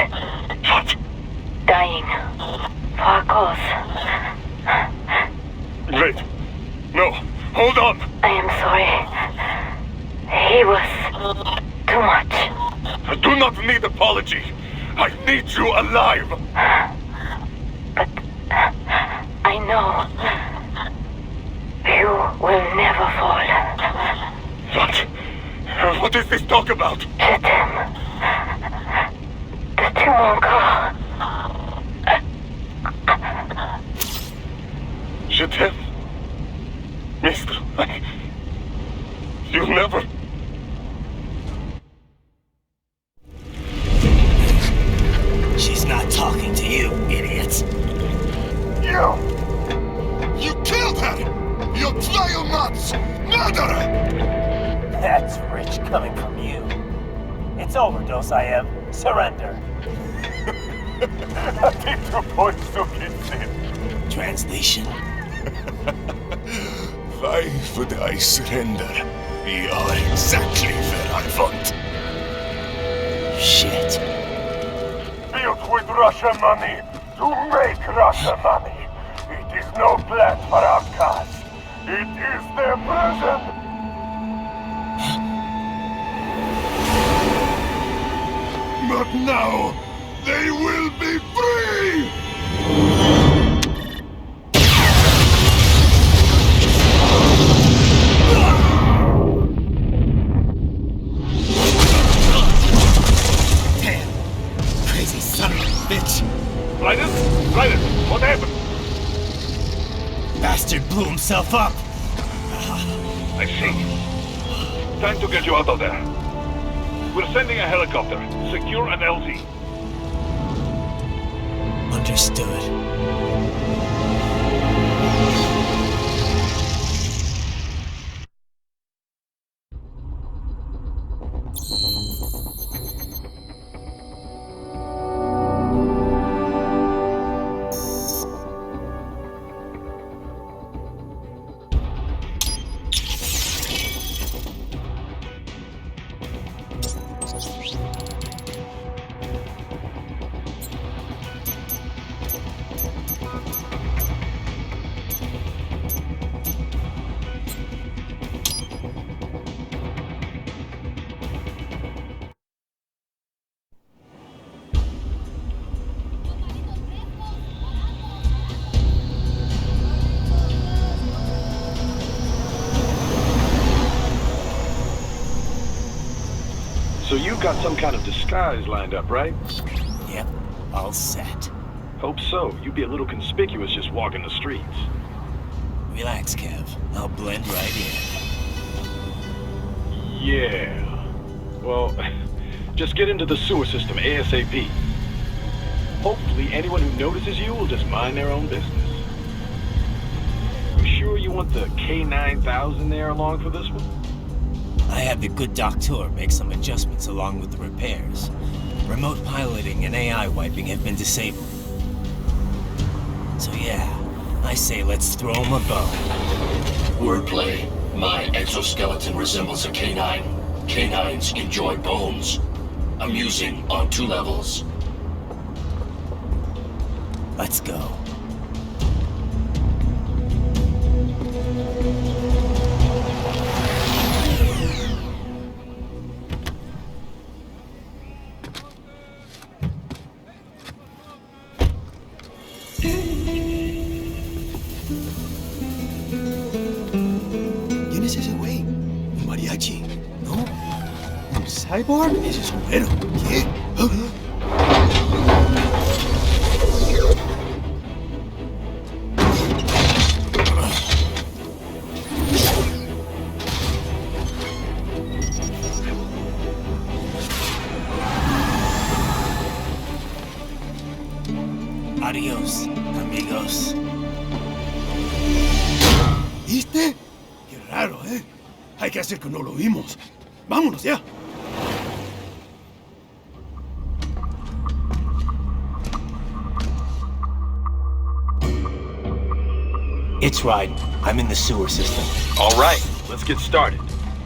What?
Dying. For a cause.
Wait. No. Hold on.
I am sorry. He was too much.
I do not need apology. I need you alive.
But I know you will never fall.
What? What is this talk about?
Je t'aime. De tout mon corps.
Je t'aime. Mister, you never...
She's not talking to you, idiot.
You killed her! You vile nuts! Murderer!
That's rich coming from you. It's overdose, I am. Surrender. Translation.
Why would I surrender? You are exactly where I want.
Shit.
Built with Russian money to make Russian money. It is no plan for outcasts. It is their prison.
But now, they will be free!
Damn! Crazy son of a bitch!
Ryder? Ryder, what happened?
Bastard blew himself up!
I see. Time to get you out of there. We're sending a helicopter. Secure an LZ.
Understood.
So you got some kind of disguise lined up, right?
Yep, all set.
Hope so. You'd be a little conspicuous just walking the streets.
Relax, Kev. I'll blend right in.
Yeah. Well, just get into the sewer system ASAP. Hopefully anyone who notices you will just mind their own business. You sure you want the K9000 there along for this one?
I had the good doctor make some adjustments along with the repairs. Remote piloting and AI wiping have been disabled. So yeah, I say let's throw him a bone.
Wordplay. My exoskeleton resembles a canine. Canines enjoy bones. Amusing on 2 levels.
Let's go.
¿Quién es ese güey? ¿Un mariachi? ¿No? ¿Un cyborg? Ese es un güero. ¿Qué?
Adiós, amigos.
¿Viste? Qué raro, ¿eh? Hay que hacer que no lo vimos. ¡Vámonos ya!
It's Ryden. I'm in the sewer system.
All right, let's get started.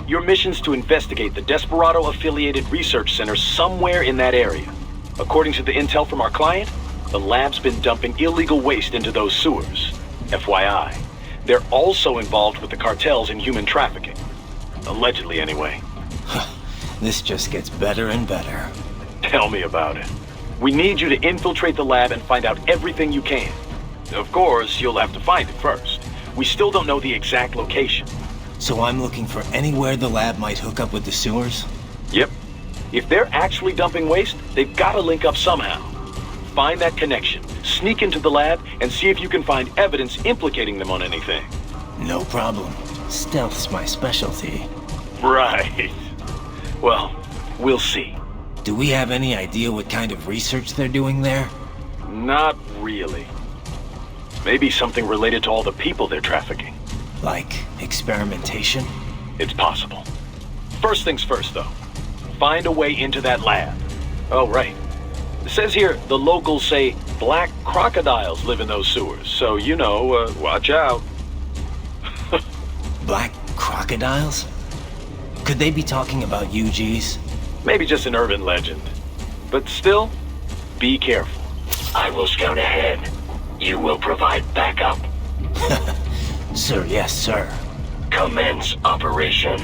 Your mission's to investigate the Desperado-affiliated research center somewhere in that area. According to the intel from our client, the lab's been dumping illegal waste into those sewers. FYI, they're also involved with the cartels in human trafficking. Allegedly, anyway.
This just gets better and better.
Tell me about it. We need you to infiltrate the lab and find out everything you can. Of course, you'll have to find it first. We still don't know the exact location.
So I'm looking for anywhere the lab might hook up with the sewers?
Yep. If they're actually dumping waste, they've got to link up somehow. Find that connection, sneak into the lab, and see if you can find evidence implicating them on anything.
No problem. Stealth's my specialty.
Right. Well, we'll see.
Do we have any idea what kind of research they're doing there?
Not really. Maybe something related to all the people they're trafficking.
Like experimentation?
It's possible. First things first, though. Find a way into that lab. Oh, right. It says here the locals say black crocodiles live in those sewers, so, you know, watch out.
Black crocodiles? Could they be talking about UGs?
Maybe just an urban legend. But still, be careful.
I will scout ahead. You will provide backup.
Sir, yes, sir.
Commence operation.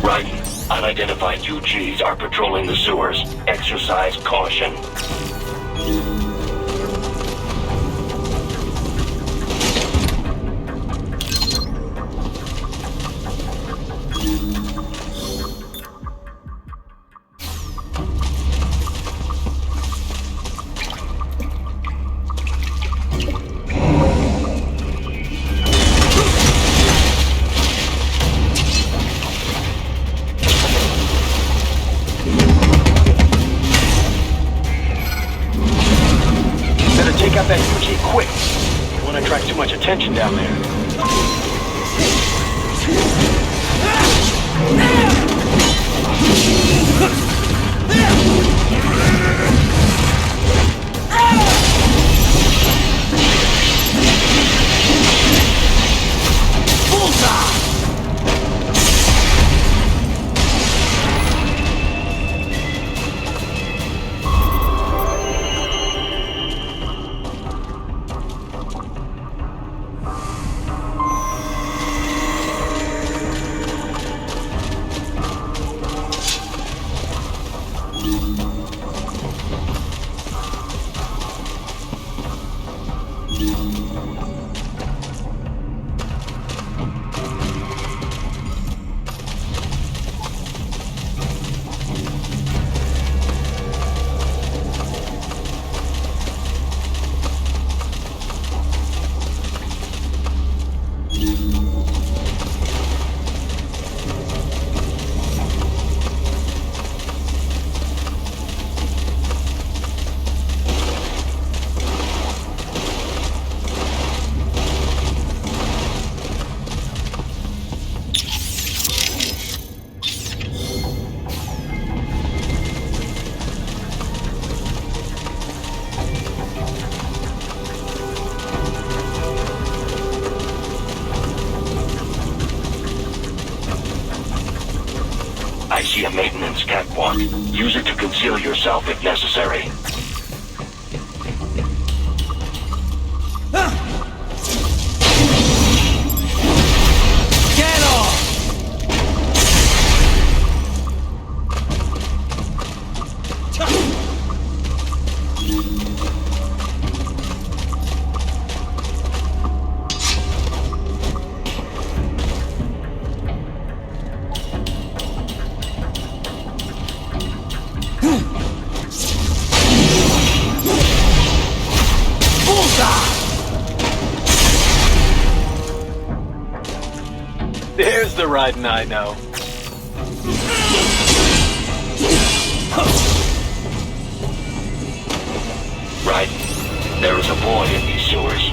Right. Unidentified UGs are patrolling the sewers. Exercise caution.
Take out that UG quick. You want to attract too much attention down there. I see a maintenance catwalk. Use it to conceal yourself if necessary.
Get off!
There's the riding I know.
Right. There is a boy in these sewers.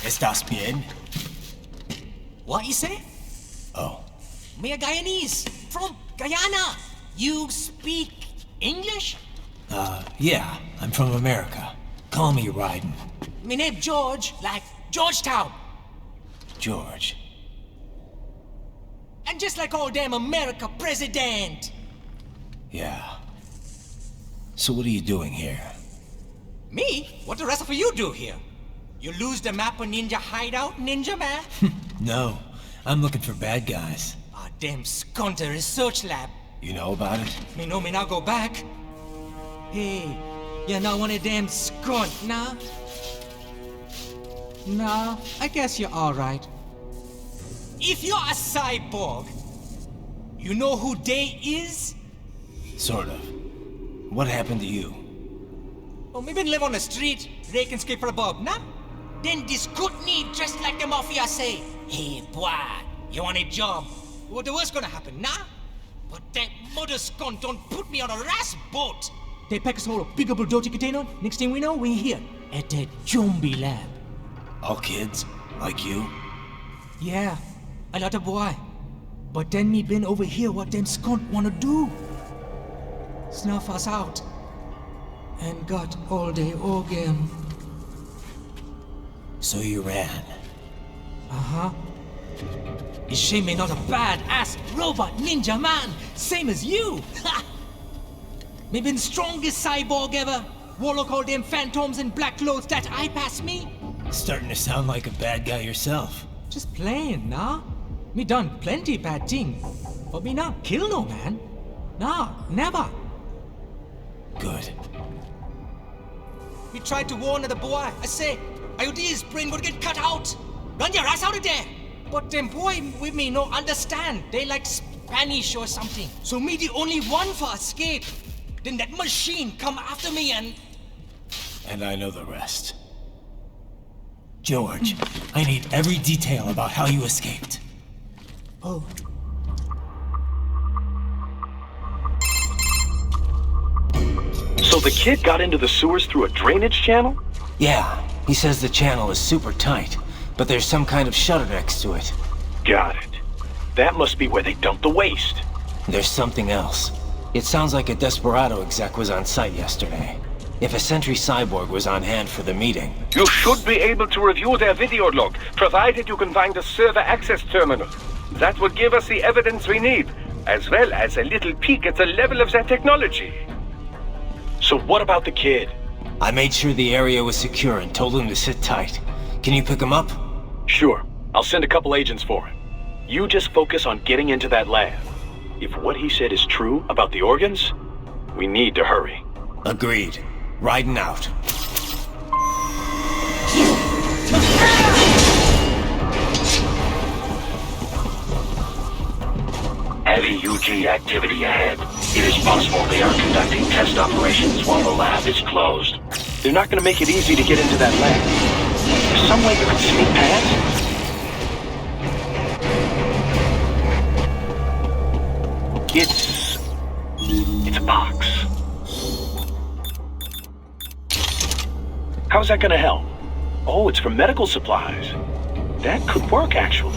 ¿Estás bien?
What you say?
Oh.
Me a Guyanese, from Guyana. You speak English?
Yeah, I'm from America. Call me Ryden.
Me name George, like Georgetown.
George.
And just like all damn America president.
Yeah. So what are you doing here?
Me? What the rest of you do here? You lose the map of Ninja Hideout, Ninja Man?
No, I'm looking for bad guys.
Ah, damn skunter research lab.
You know about it?
Me know me not go back. Hey, you're not one of them skunt, nah? Nah, I guess you're alright. If you're a cyborg, you know who they is?
Sort of. What happened to you?
Oh, me been live on the street, rake and skip for a bob, nah? Then this good need dressed like the mafia say, hey boy, you want a job? What the worst gonna happen, nah? But that mother skunt don't put me on a ras boat. They pack us all a big old dirty container. Next thing we know, we're here at that zombie lab.
All kids? Like you?
Yeah, a lot of boy. But then me been over here what them skunt wanna do. Snuff us out. And got all the organ.
So you ran?
Uh-huh. Is she me not a bad-ass robot ninja man, same as you? Ha! Me been strongest cyborg ever. Warlock all them phantoms in black clothes that eye pass me.
Starting to sound like a bad guy yourself.
Just playing, nah? Me done plenty bad thing. But me not kill no man. Nah, never.
Good.
Me tried to warn the boy. I say, IOD's brain would get cut out. Run your ass out of there. But them boy with me no understand. They like Spanish or something. So me the only one for escape. Then that machine come after me and...
And I know the rest. George, I need every detail about how you escaped.
Oh.
So the kid got into the sewers through a drainage channel?
Yeah, he says the channel is super tight, but there's some kind of shutter next to it.
Got it. That must be where they dumped the waste.
There's something else. It sounds like a Desperado exec was on site yesterday. If a Sentry Cyborg was on hand for the meeting...
You should be able to review their video log, provided you can find the server access terminal. That would give us the evidence we need, as well as a little peek at the level of their technology.
So what about the kid?
I made sure the area was secure and told him to sit tight. Can you pick him up?
Sure. I'll send a couple agents for him. You just focus on getting into that lab. If what he said is true about the organs, we need to hurry.
Agreed. Riding out.
Heavy UG activity ahead. It is possible they are conducting test operations while the lab is closed.
They're not going to make it easy to get into that lab. There's some way you can sneak past? It's a box. How's that gonna help? Oh, it's for medical supplies. That could work, actually.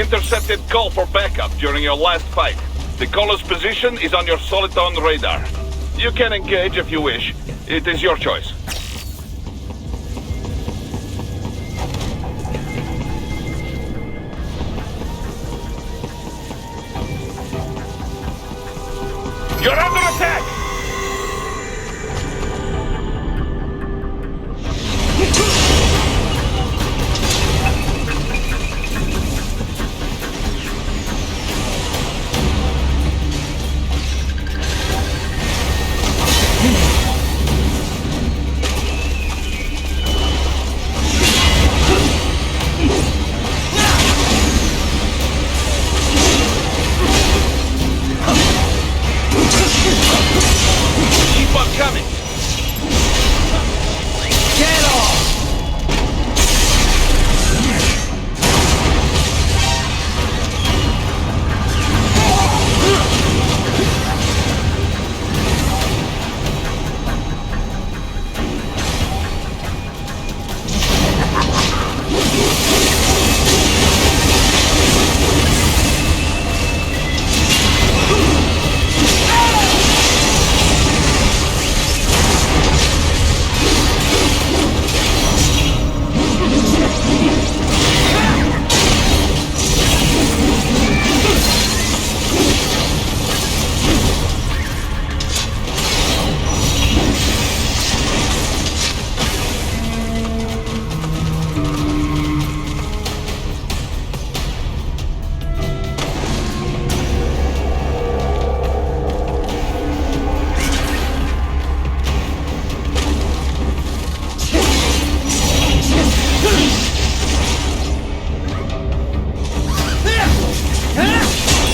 We intercepted call for backup during your last fight. The caller's position is on your Soliton radar. You can engage if you wish. It is your choice. You're under attack! Keep on coming! Get off!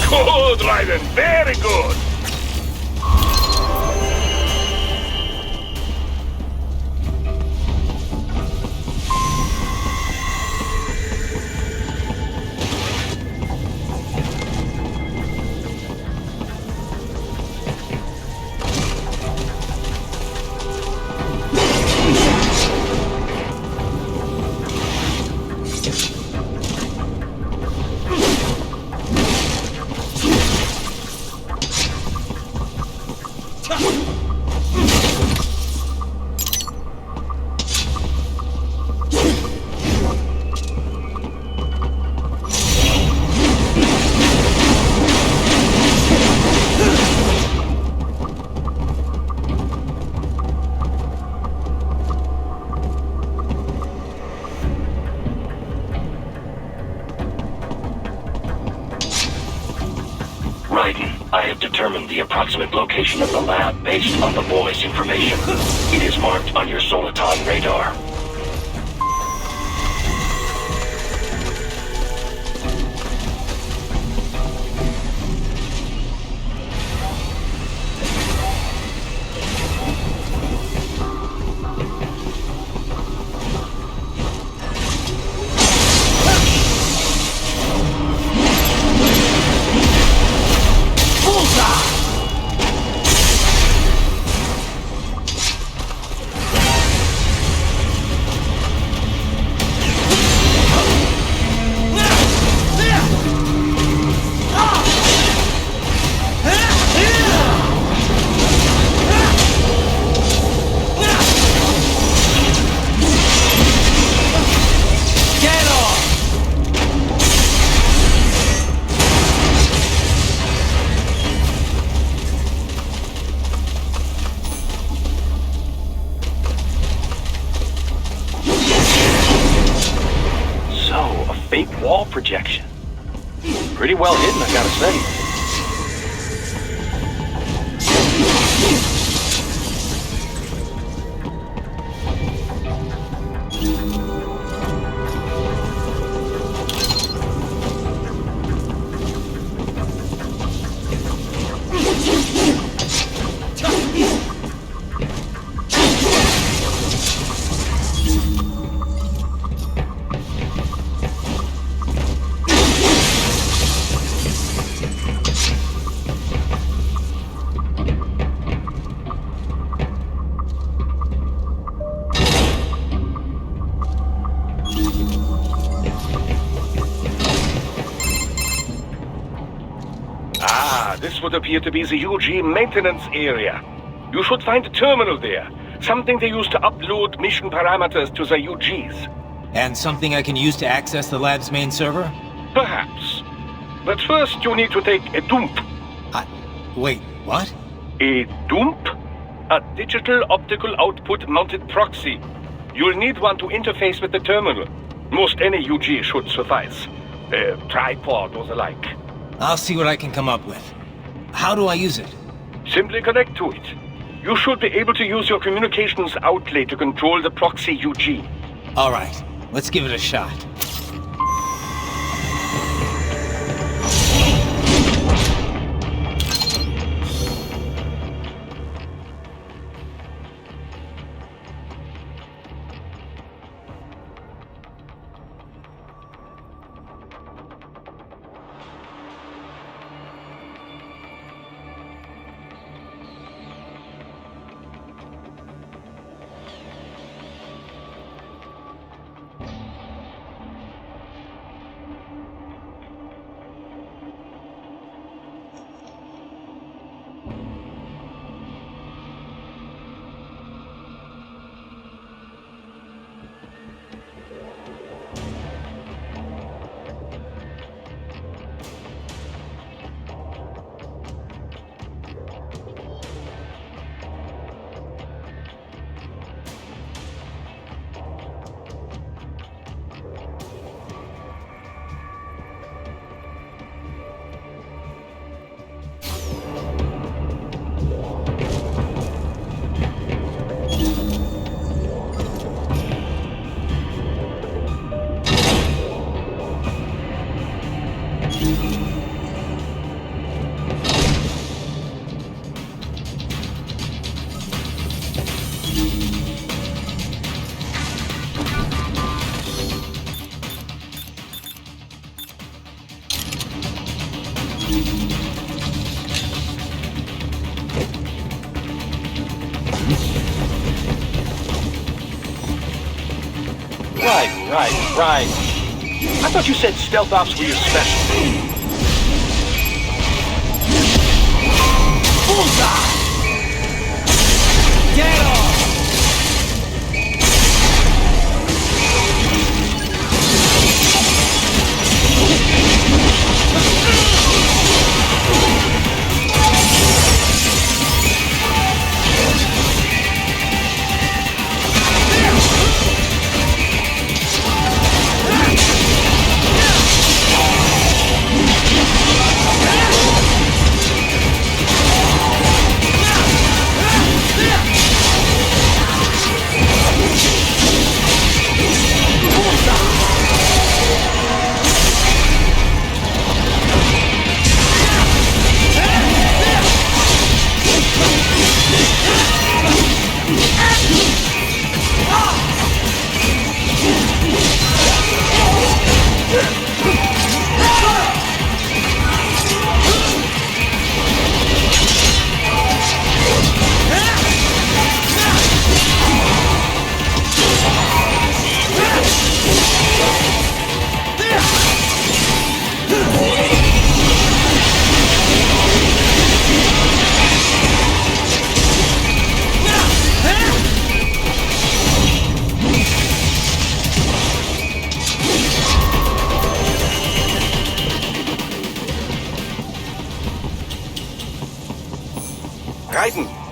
Good, Raiden. Very good.
I have determined the approximate location of the lab based on the boy's information. It is marked on your Soliton radar.
Fake wall projection. Pretty well hidden, I gotta say.
This would appear to be the UG maintenance area. You should find a terminal there. Something they use to upload mission parameters to the UGs.
And something I can use to access the lab's main server?
Perhaps. But first you need to take a dump.
Wait, what?
A dump? A digital optical output mounted proxy. You'll need one to interface with the terminal. Most any UG should suffice. A tripod or the like.
I'll see what I can come up with. How do I use it?
Simply connect to it. You should be able to use your communications outlet to control the proxy UG.
All right, let's give it a shot.
Right. I thought you said stealth ops were your specialty.
Bullseye! Get off!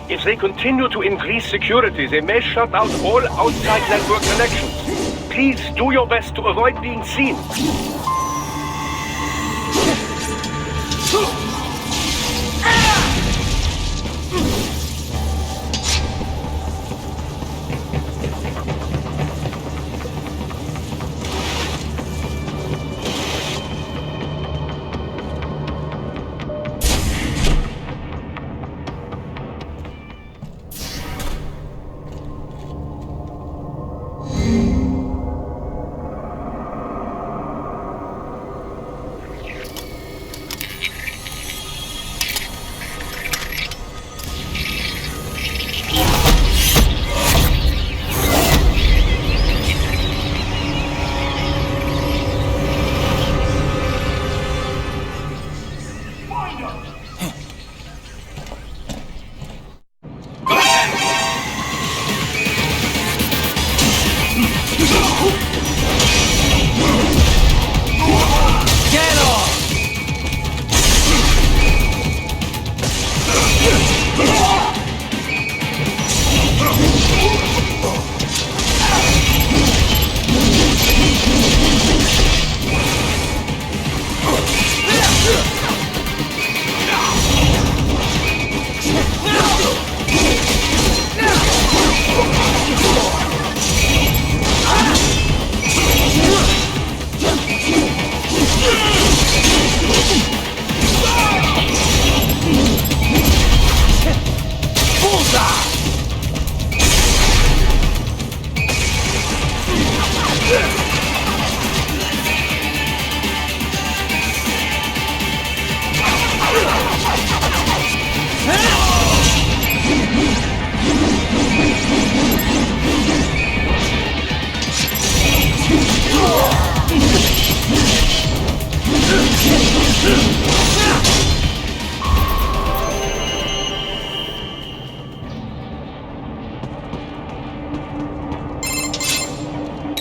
If they continue to increase security, they may shut out all outside network connections. Please do your best to avoid being seen.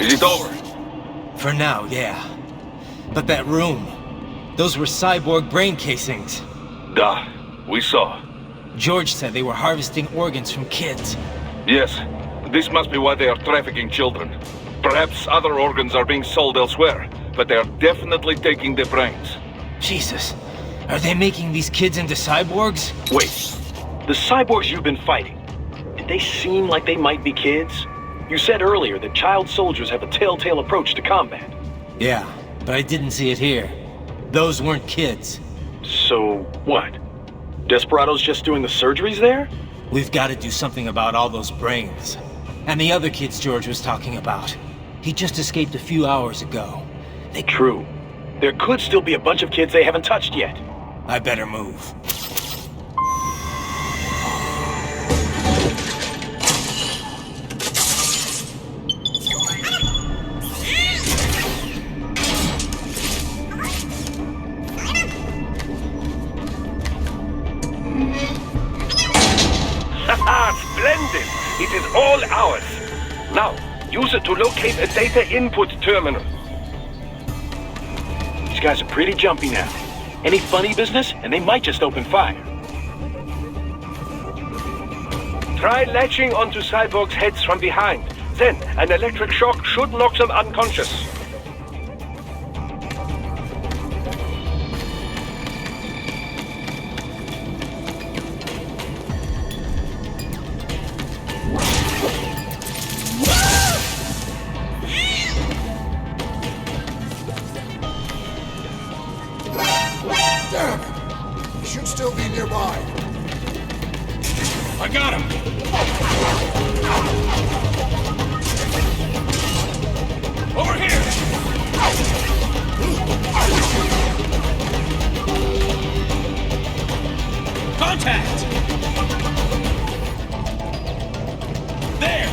Is it over?
For now, yeah. But that room, those were cyborg brain casings.
Duh, we saw.
George said they were harvesting organs from kids.
Yes, this must be why they are trafficking children. Perhaps other organs are being sold elsewhere, but they are definitely taking the brains.
Jesus, are they making these kids into cyborgs?
Wait, the cyborgs you've been fighting, did they seem like they might be kids? You said earlier that child soldiers have a telltale approach to combat.
Yeah, but I didn't see it here. Those weren't kids.
So, what? Desperados just doing the surgeries there?
We've got to do something about all those brains. And the other kids George was talking about. He just escaped a few hours ago.
True. There could still be a bunch of kids they haven't touched yet.
I better move.
Splendid! It is all ours. Now, use it to locate a data input terminal.
These guys are pretty jumpy now. Any funny business, and they might just open fire.
Try latching onto cyborgs' heads from behind. Then, an electric shock should knock them unconscious.
Damn it! He should still be nearby.
I got him! Over here! Contact! There!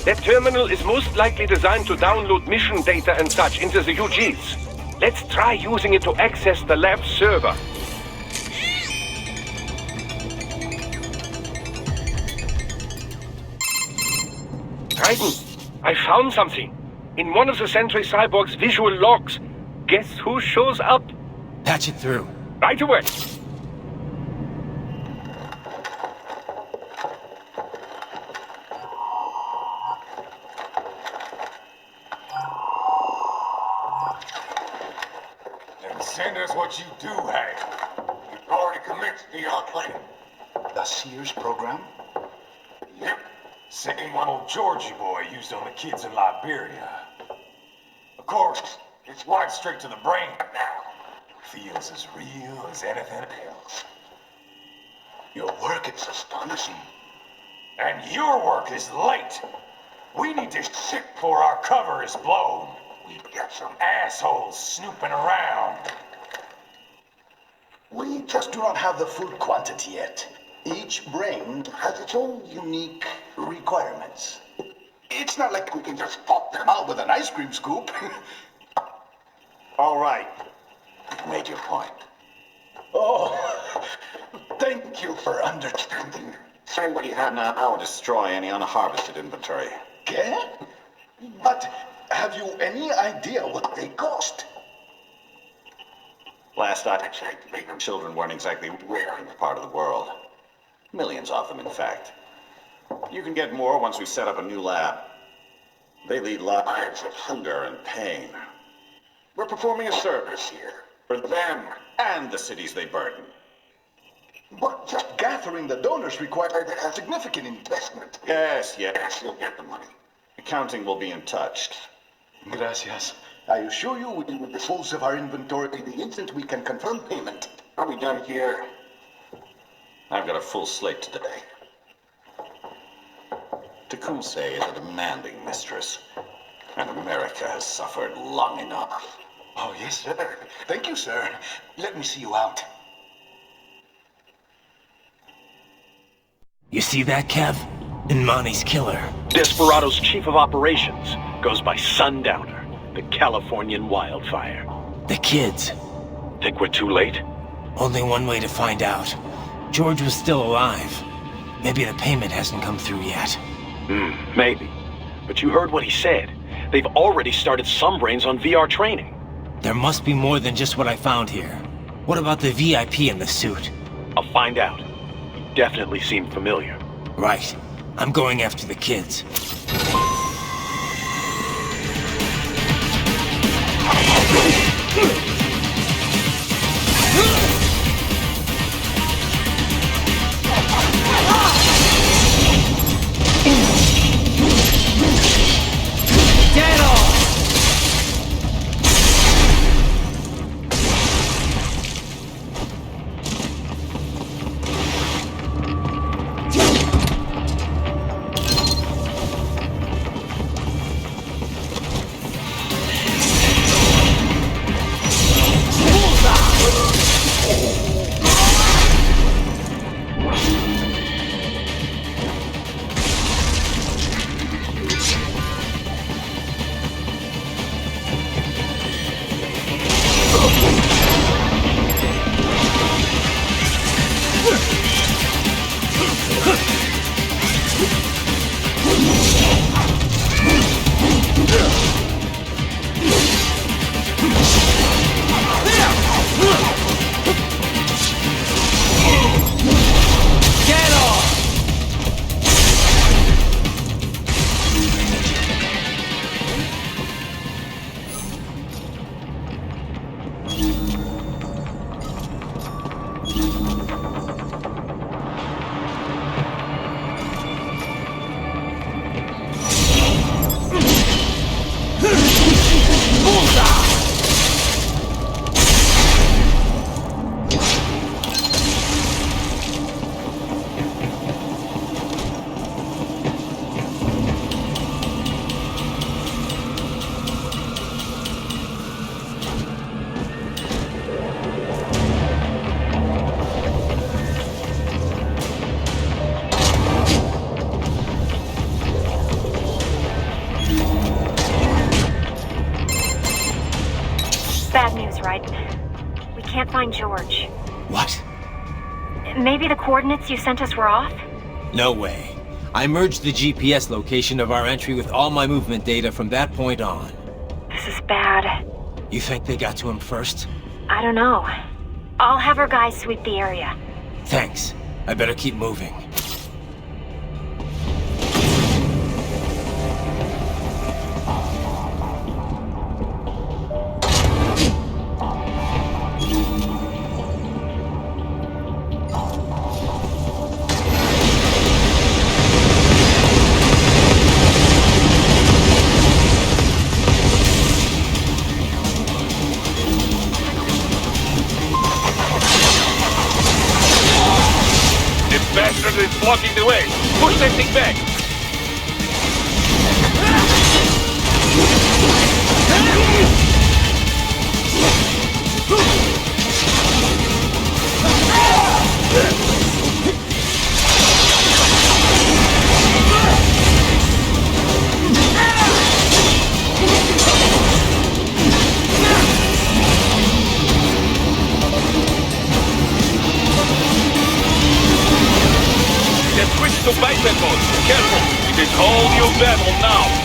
That terminal is most likely designed to download mission data and such into the UGs. Let's try using it to access the lab server. Raiden, I found something. In one of the Sentry Cyborg's visual logs. Guess who shows up?
Patch it through.
Right away.
Send us what you do have. You've already commenced the outplaying.
The Sears program?
Yep. Same one old Georgie boy used on the kids in Liberia. Of course, it's wired straight to the brain now. Feels as real as anything else.
Your work is astonishing.
And your work is late. We need this ship before our cover is blown.
We
some assholes snooping around.
We just do not have the full quantity yet. Each brain has its own unique requirements. It's not like we can just pop them out with an ice cream scoop.
All right. You've made your point.
Oh, thank you for understanding.
Say what you have now, or destroy any unharvested inventory.
Okay? But have you any idea what they cost?
Last I checked, children weren't exactly rare in this part of the world. Millions of them, in fact. You can get more once we set up a new lab. They lead lives of hunger and pain. We're performing a service here for them and the cities they burden.
But just gathering the donors required a significant investment.
Yes, you'll get the money. Accounting will be in touch.
Gracias. I assure you we will dispose of our inventory the instant we can confirm payment.
Are we done here? I've got a full slate today. Tecumseh is a demanding mistress, and America has suffered long enough.
Oh, yes, sir. Thank you, sir. Let me see you out.
You see that, Kev? Imani's killer.
Desperado's chief of operations goes by Sundowner, the Californian wildfire.
The kids.
Think we're too late?
Only one way to find out. George was still alive. Maybe the payment hasn't come through yet.
Maybe. But you heard what he said. They've already started some brains on VR training.
There must be more than just what I found here. What about the VIP in the suit?
I'll find out. He definitely seemed familiar.
Right. I'm going after the kids.
Bad news, right? We can't find George.
What?
Maybe the coordinates you sent us were off?
No way. I merged the GPS location of our entry with all my movement data from that point on.
This is bad.
You think they got to him first?
I don't know. I'll have our guys sweep the area.
Thanks. I better keep moving.
Bastard is blocking the way. Push that thing back. Call your battle now!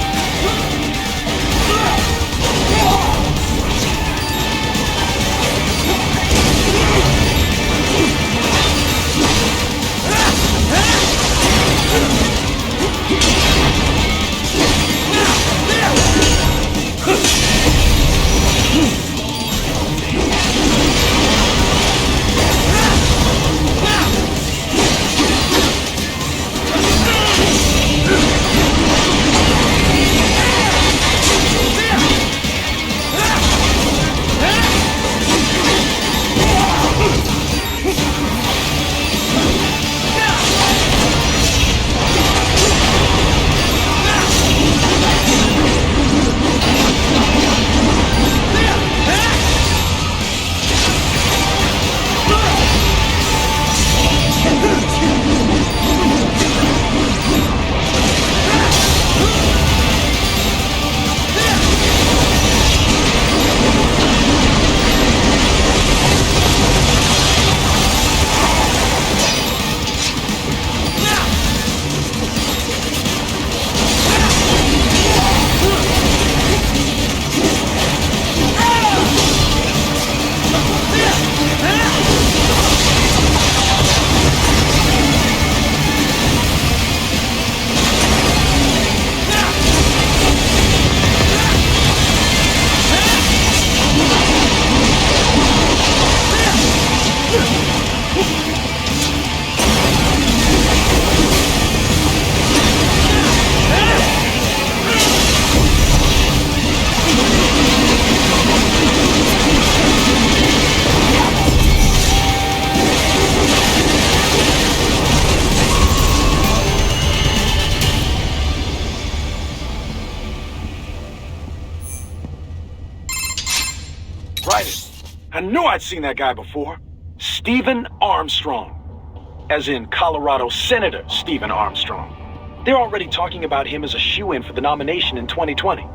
I knew I'd seen that guy before. Stephen Armstrong. As in Colorado Senator Stephen Armstrong. They're already talking about him as a shoo-in for the nomination in 2020.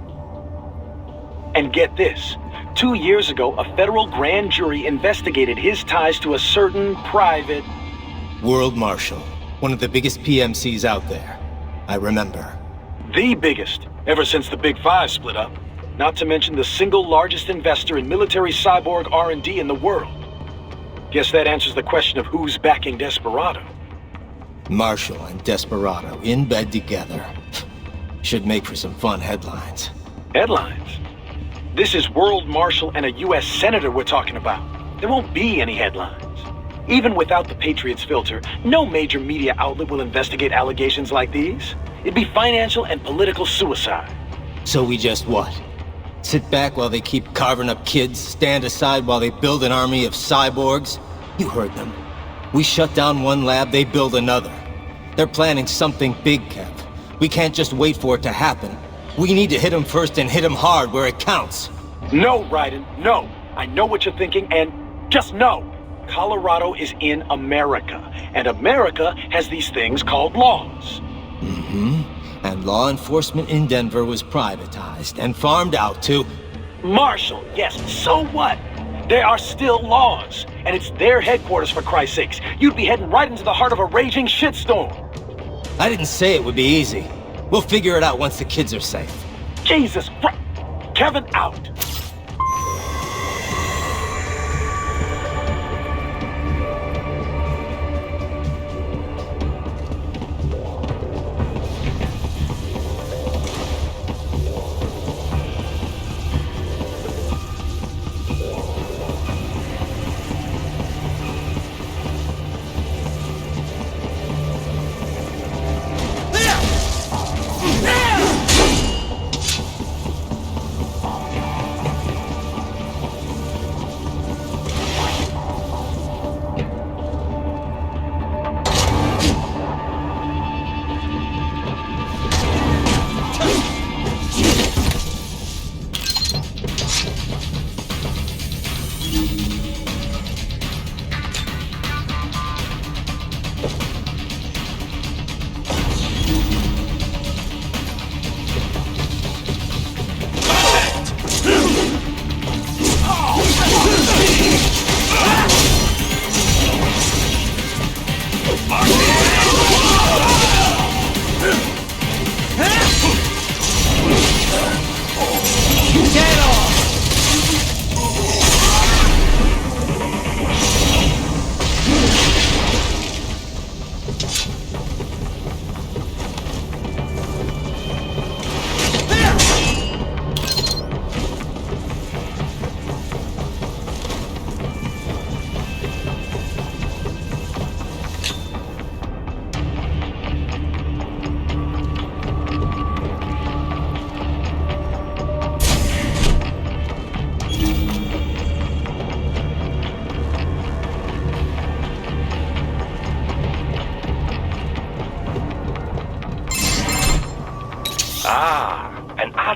And get this. 2 years ago, a federal grand jury investigated his ties to a certain private...
World Marshal. One of the biggest PMCs out there. I remember.
The biggest, ever since the Big Five split up. Not to mention the single largest investor in military cyborg R&D in the world. Guess that answers the question of who's backing Desperado.
Marshall and Desperado in bed together. Should make for some fun headlines.
Headlines? This is World Marshal and a U.S. Senator we're talking about. There won't be any headlines. Even without the Patriots filter, no major media outlet will investigate allegations like these. It'd be financial and political suicide.
So we just what? Sit back while they keep carving up kids, stand aside while they build an army of cyborgs? You heard them. We shut down one lab, they build another. They're planning something big, Kev. We can't just wait for it to happen. We need to hit them first and hit them hard where it counts.
No, Raiden, no. I know what you're thinking, and just know. Colorado is in America, and America has these things called laws.
Mm-hmm. And law enforcement in Denver was privatized and farmed out to...
Marshall, yes, so what? There are still laws, and it's their headquarters for Christ's sakes. You'd be heading right into the heart of a raging shitstorm.
I didn't say it would be easy. We'll figure it out once the kids are safe.
Jesus Christ! Kevin out!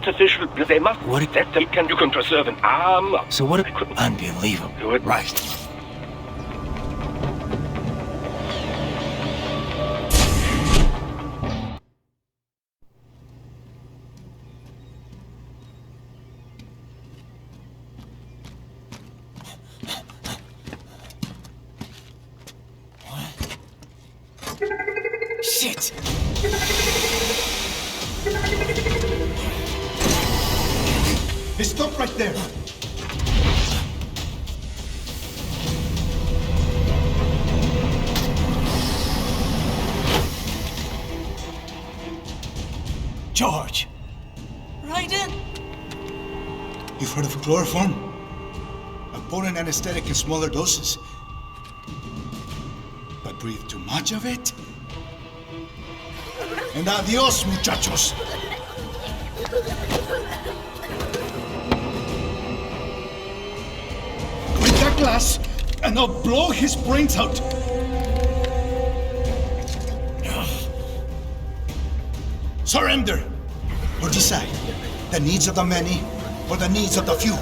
artificial... They must...
What?
That you can preserve an arm...
So what? Unbelievable.
Do it.
Right.
Shit!
They stopped right there.
George!
Raiden!
You've heard of chloroform? A potent anesthetic in smaller doses. But breathe too much of it? And adios, muchachos! With that glass, and I'll blow his brains out! Surrender! Or decide. The needs of the many, or the needs of the few.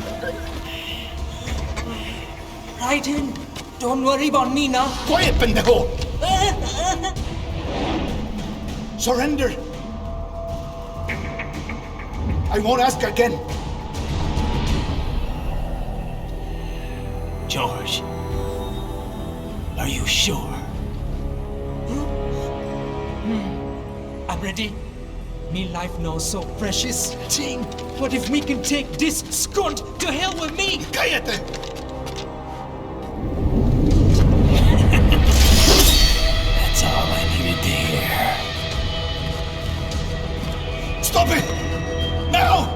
Raiden, don't worry about me now.
Quiet, pendejo! Surrender! I won't ask again.
George, are you sure?
I'm ready. Me life now so precious. Ting, what if me can take this skunt to hell with me?
Cállate!
That's all I needed to hear.
Stop it! Now!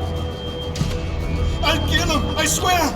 I'll kill him, I swear!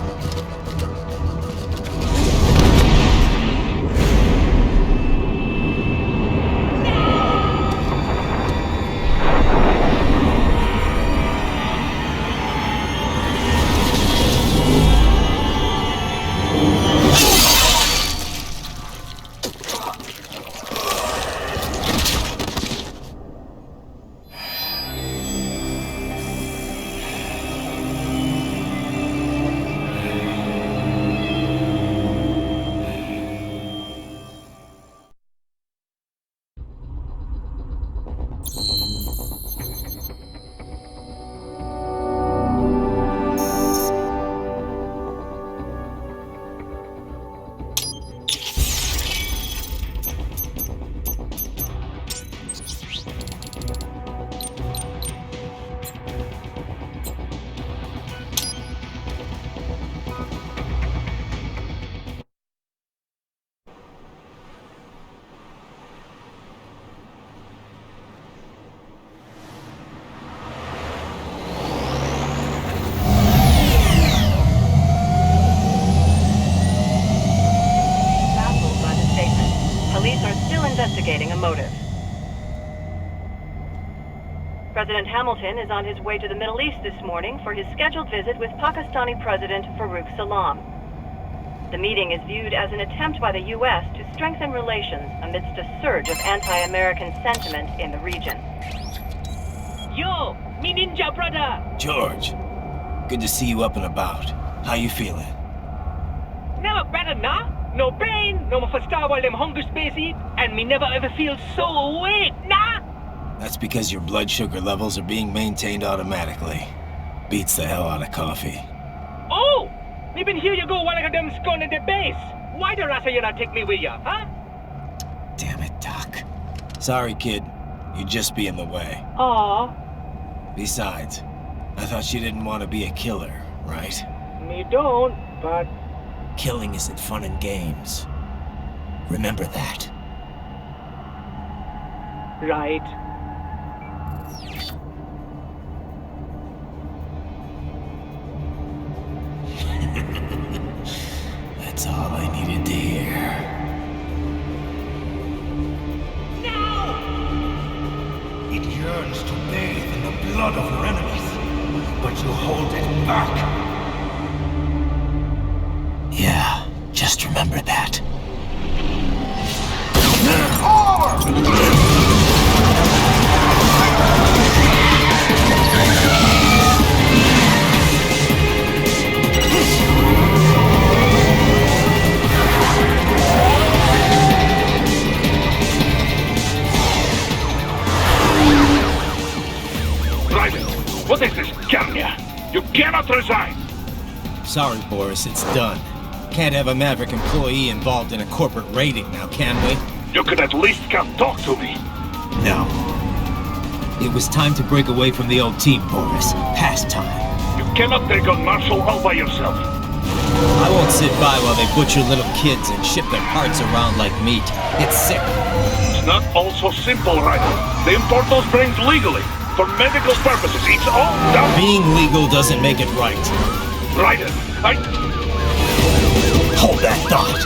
Investigating a motive. President Hamilton is on his way to the Middle East this morning for his scheduled visit with Pakistani President Farooq Salam. The meeting is viewed as an attempt by the U.S. to strengthen relations amidst a surge of anti-American sentiment in the region.
Yo, me ninja brother!
George, good to see you up and about. How you feeling?
Never better, nah? No pain, no more for star while them hunger space eat, and me never ever feel so awake, nah?
That's because your blood sugar levels are being maintained automatically. Beats the hell out of coffee.
Oh! Me been here you go while I got them scone at the base. Why the rasa you not take me with ya, huh?
Damn it, Doc. Sorry, kid. You'd just be in the way.
Aw.
Besides, I thought you didn't want to be a killer, right?
Me don't, but...
Killing isn't fun and games. Remember that.
Right.
That's all I needed to hear.
No!
It yearns to bathe in the blood of your enemies, but you hold it back. Yeah, just remember that.
Sorry, Boris, it's done. Can't have a Maverick employee involved in a corporate raiding now, can we?
You could at least come talk to me.
No. It was time to break away from the old team, Boris. Past time.
You cannot take on Marshall all by yourself.
I won't sit by while they butcher little kids and ship their parts around like meat. It's sick.
It's not all so simple, Ryder. They import those brains legally. For medical purposes. It's all done.
Being legal doesn't make it right.
Ryder,
Hold that thought.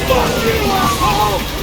Fuck you, asshole!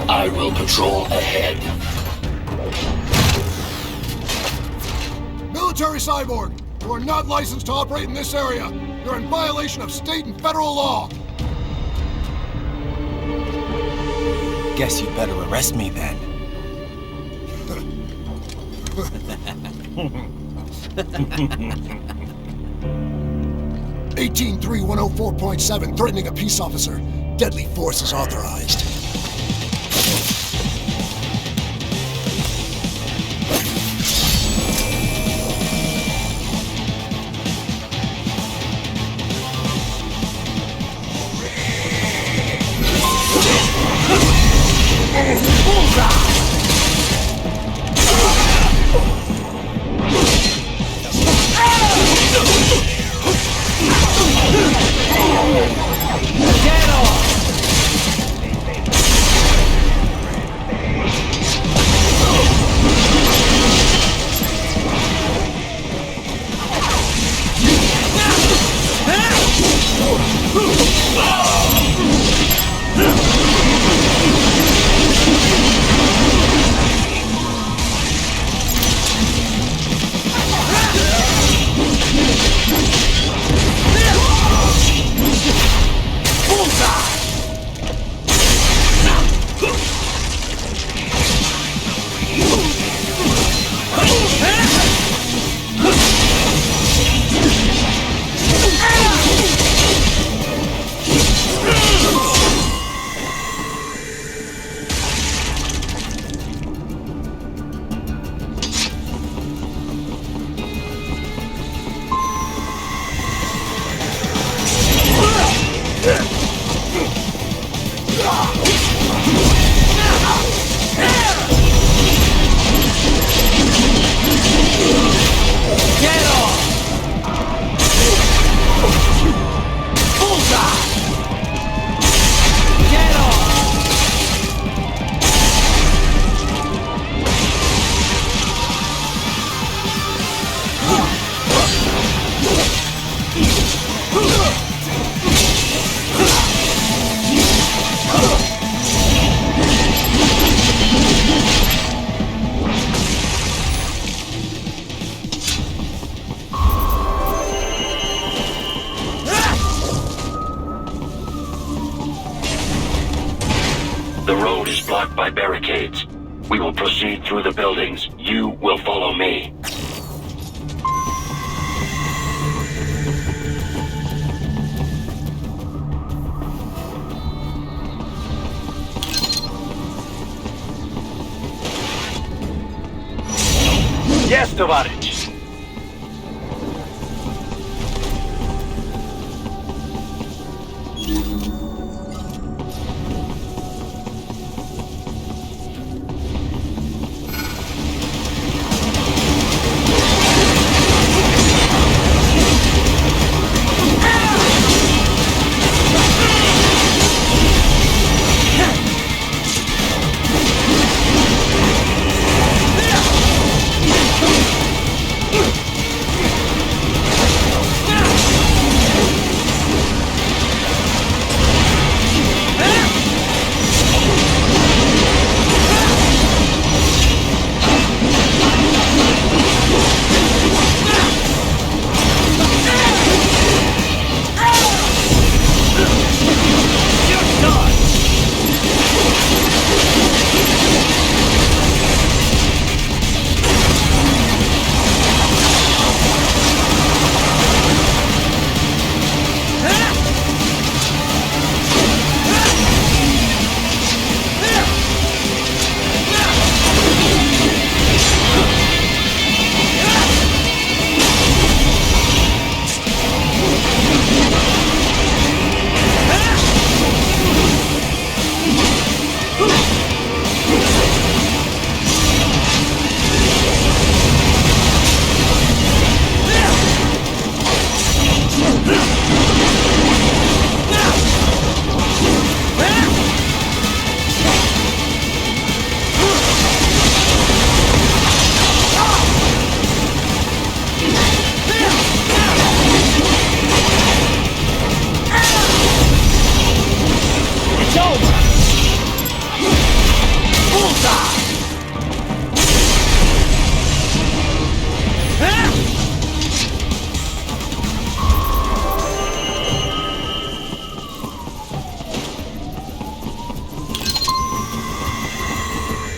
I will patrol ahead.
Military cyborg, you are not licensed to operate in this area. You're in violation of state and federal law.
Guess you better arrest me then.
183-104.7, threatening a peace officer. Deadly force is authorized.
The road is blocked by barricades. We will proceed through the buildings. You will follow me.
Yes, Tovarich.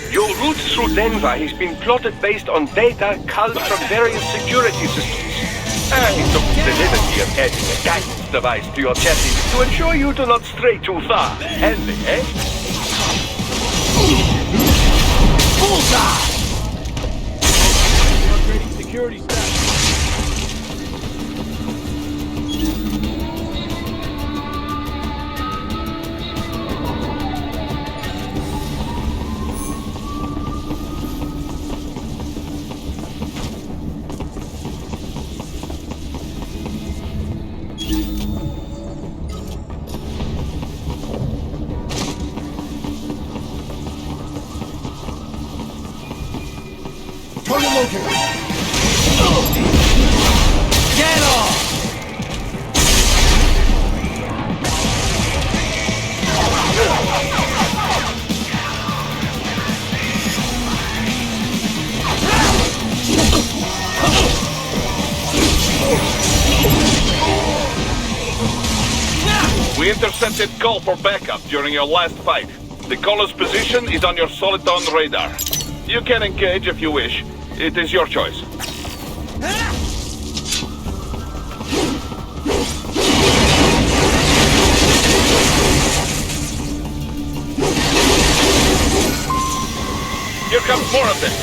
Your route through Denver has been plotted based on data culled from various security systems. I took the liberty of adding a guidance device to your chassis to ensure you do not stray too far. Handy, eh?
Bullseye!
Upgrading security staff.
Target located.
Get off!
We intercepted call for backup during your last fight. The caller's position is on your Soliton radar. You can engage if you wish. It is your choice. Here comes more of this.